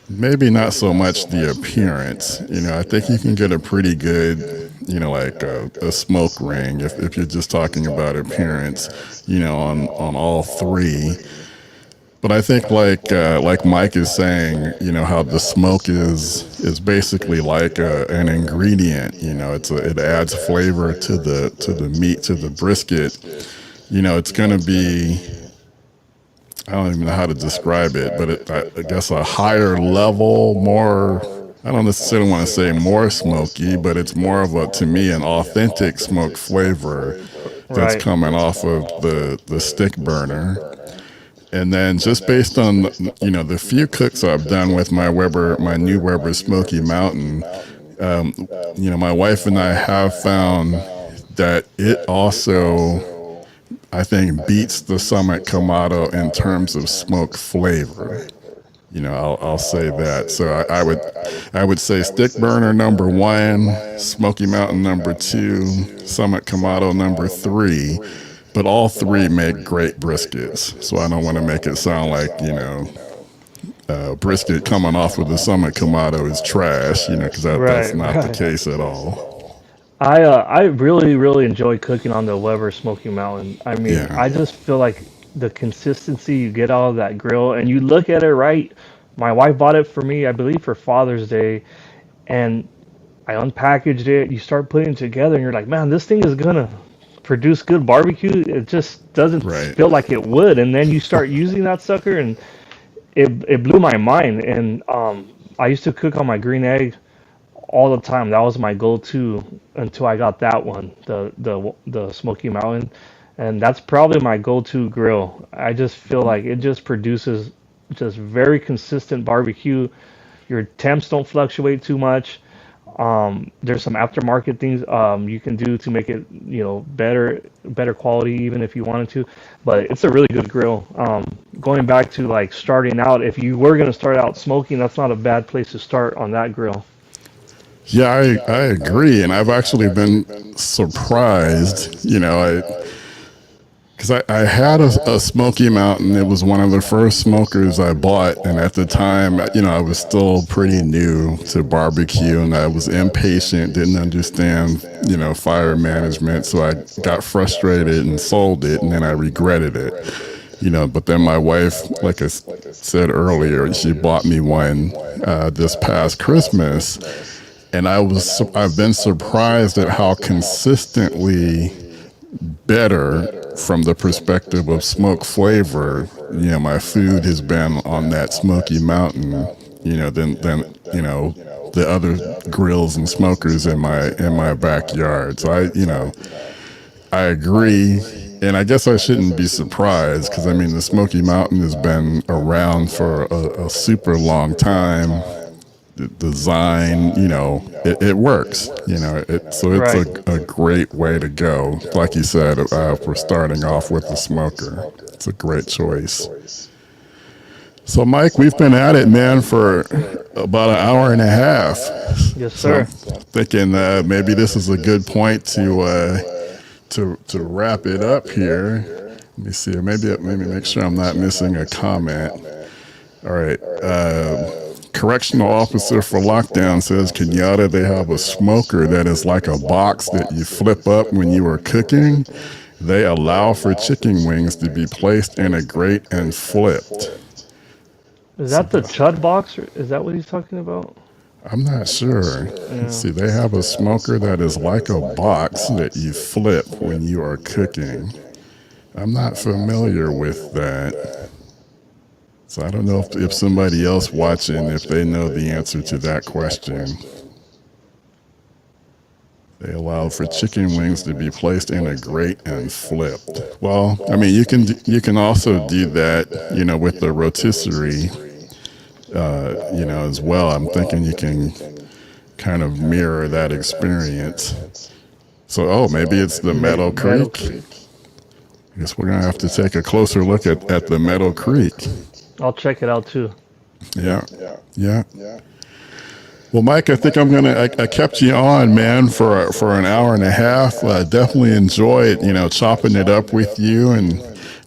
Maybe not so much the appearance. I think you can get a pretty good, like a smoke ring if you're just talking about appearance, on all three. But I think like Mike is saying, how the smoke is basically like an ingredient. It adds flavor to the meat, to the brisket. It's gonna be, I don't even know how to describe it, but I guess a higher level, more, I don't necessarily want to say more smoky, but it's more of to me, an authentic smoke flavor that's Right. coming off of the stick burner. And then just based on, the few cooks I've done with my new Weber Smoky Mountain, my wife and I have found that it also, I think, beats the Summit Kamado in terms of smoke flavor. I'll say that. So I would say stick burner number 1, Smoky Mountain number 2, Summit Kamado number 3. But all three make great briskets. So I don't want to make it sound like, brisket coming off with the Summit Kamado is trash, because that's Right. not the Right. case at all. I really enjoy cooking on the Weber Smoky Mountain. I mean, Yeah. I just feel like the consistency you get out of that grill, and you look at it right. My wife bought it for me, I believe, for Father's Day, and I unpackaged it. You start putting it together, and you're like, man, this thing is gonna produce good barbecue. It just doesn't Right. feel like it would, and then you start using that sucker, and it blew my mind. And I used to cook on my green egg all the time. That was my go-to until I got that one, the Smoky Mountain, and that's probably my go-to grill. I just feel like it just produces just very consistent barbecue. Your temps don't fluctuate too much. There's some aftermarket things you can do to make it, better quality, even if you wanted to. But it's a really good grill. Going back to like starting out, if you were going to start out smoking, that's not a bad place to start on that grill. Yeah, I agree. And I've actually been surprised, because I had a Smoky Mountain. It was one of the first smokers I bought. And at the time, I was still pretty new to barbecue and I was impatient, didn't understand, fire management. So I got frustrated and sold it. And then I regretted it, but then my wife, like I said earlier, she bought me one this past Christmas. And I've been surprised at how consistently better from the perspective of smoke flavor, my food has been on that Smoky Mountain, than the other grills and smokers in my backyard. So I agree. And I guess I shouldn't be surprised because I mean the Smoky Mountain has been around for a super long time. The design, it works, so it's Right. a great way to go. Like you said, for starting off with the smoker, it's a great choice. So, Mike, we've been at it, man, for about an hour and a half. Yes, So I'm sir. thinking maybe this is a good point to wrap it up here. Let me see. Maybe make sure I'm not missing a comment. All right. Correctional officer for lockdown says Kenyatta, they have a smoker that is like a box that you flip up when you are cooking. They allow for chicken wings to be placed in a grate and flipped. Is that the Chud box? Or is that what he's talking about? I'm not sure. Let's see. They have a smoker that is like a box that you flip when you are cooking. I'm not familiar with that. So I don't know if somebody else watching, if they know the answer to that question. They allow for chicken wings to be placed in a grate and flipped. Well, I mean, you can also do that, with the rotisserie, as well. I'm thinking you can kind of mirror that experience. So, maybe it's the Meadow Creek. I guess we're gonna have to take a closer look at the Meadow Creek. I'll check it out too. Yeah. Well, Mike, I think I kept you on, man, for an hour and a half. Definitely enjoyed, chopping it up with you, and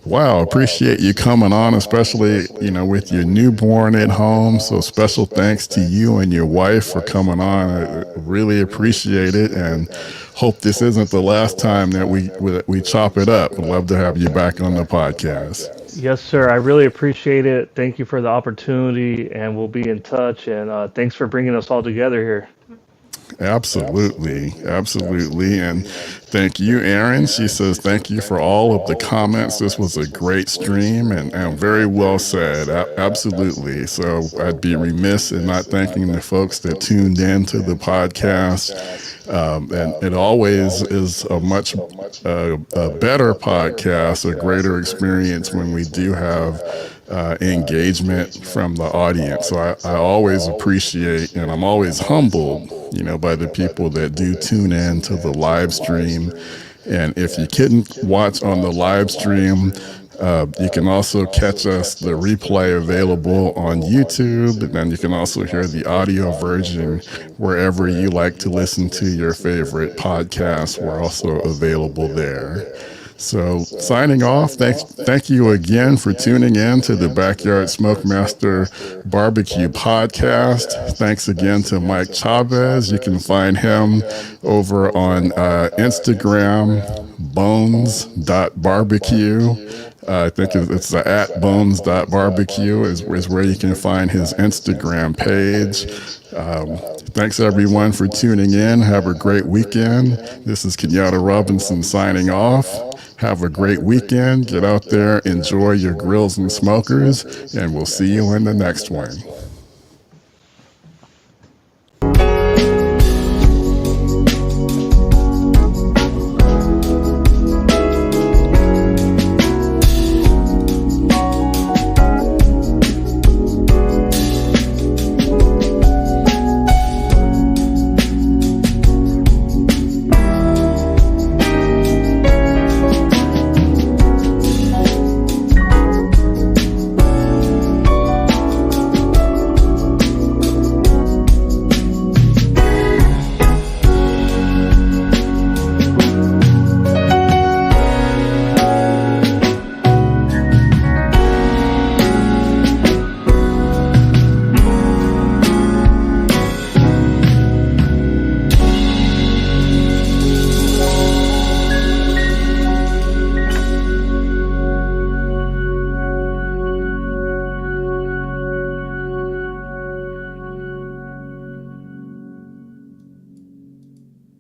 wow, appreciate you coming on, especially, with your newborn at home. So special thanks to you and your wife for coming on. I really appreciate it, and hope this isn't the last time that we chop it up. I'd love to have you back on the podcast. Yes, sir. I really appreciate it. Thank you for the opportunity, and we'll be in touch. And thanks for bringing us all together here. Absolutely. And thank you, Erin. She says, thank you for all of the comments. This was a great stream and very well said. Absolutely. So I'd be remiss in not thanking the folks that tuned in to the podcast. And it always is a much a better podcast, a greater experience when we do have engagement from the audience. So I always appreciate, and I'm always humbled, by the people that do tune in to the live stream. And if you couldn't watch on the live stream, you can also catch us, the replay available on YouTube, and then you can also hear the audio version wherever you like to listen to your favorite podcasts. We're also available there. So signing off, thank you again for tuning in to the Backyard Smokemaster Barbecue Podcast. Thanks again to Mike Chavez. You can find him over on Instagram, bones.barbecue. I think it's the @bones.barbecue is where you can find his Instagram page. Thanks everyone for tuning in. Have a great weekend. This is Kenyatta Robinson signing off. Have a great weekend. Get out there, enjoy your grills and smokers, and we'll see you in the next one.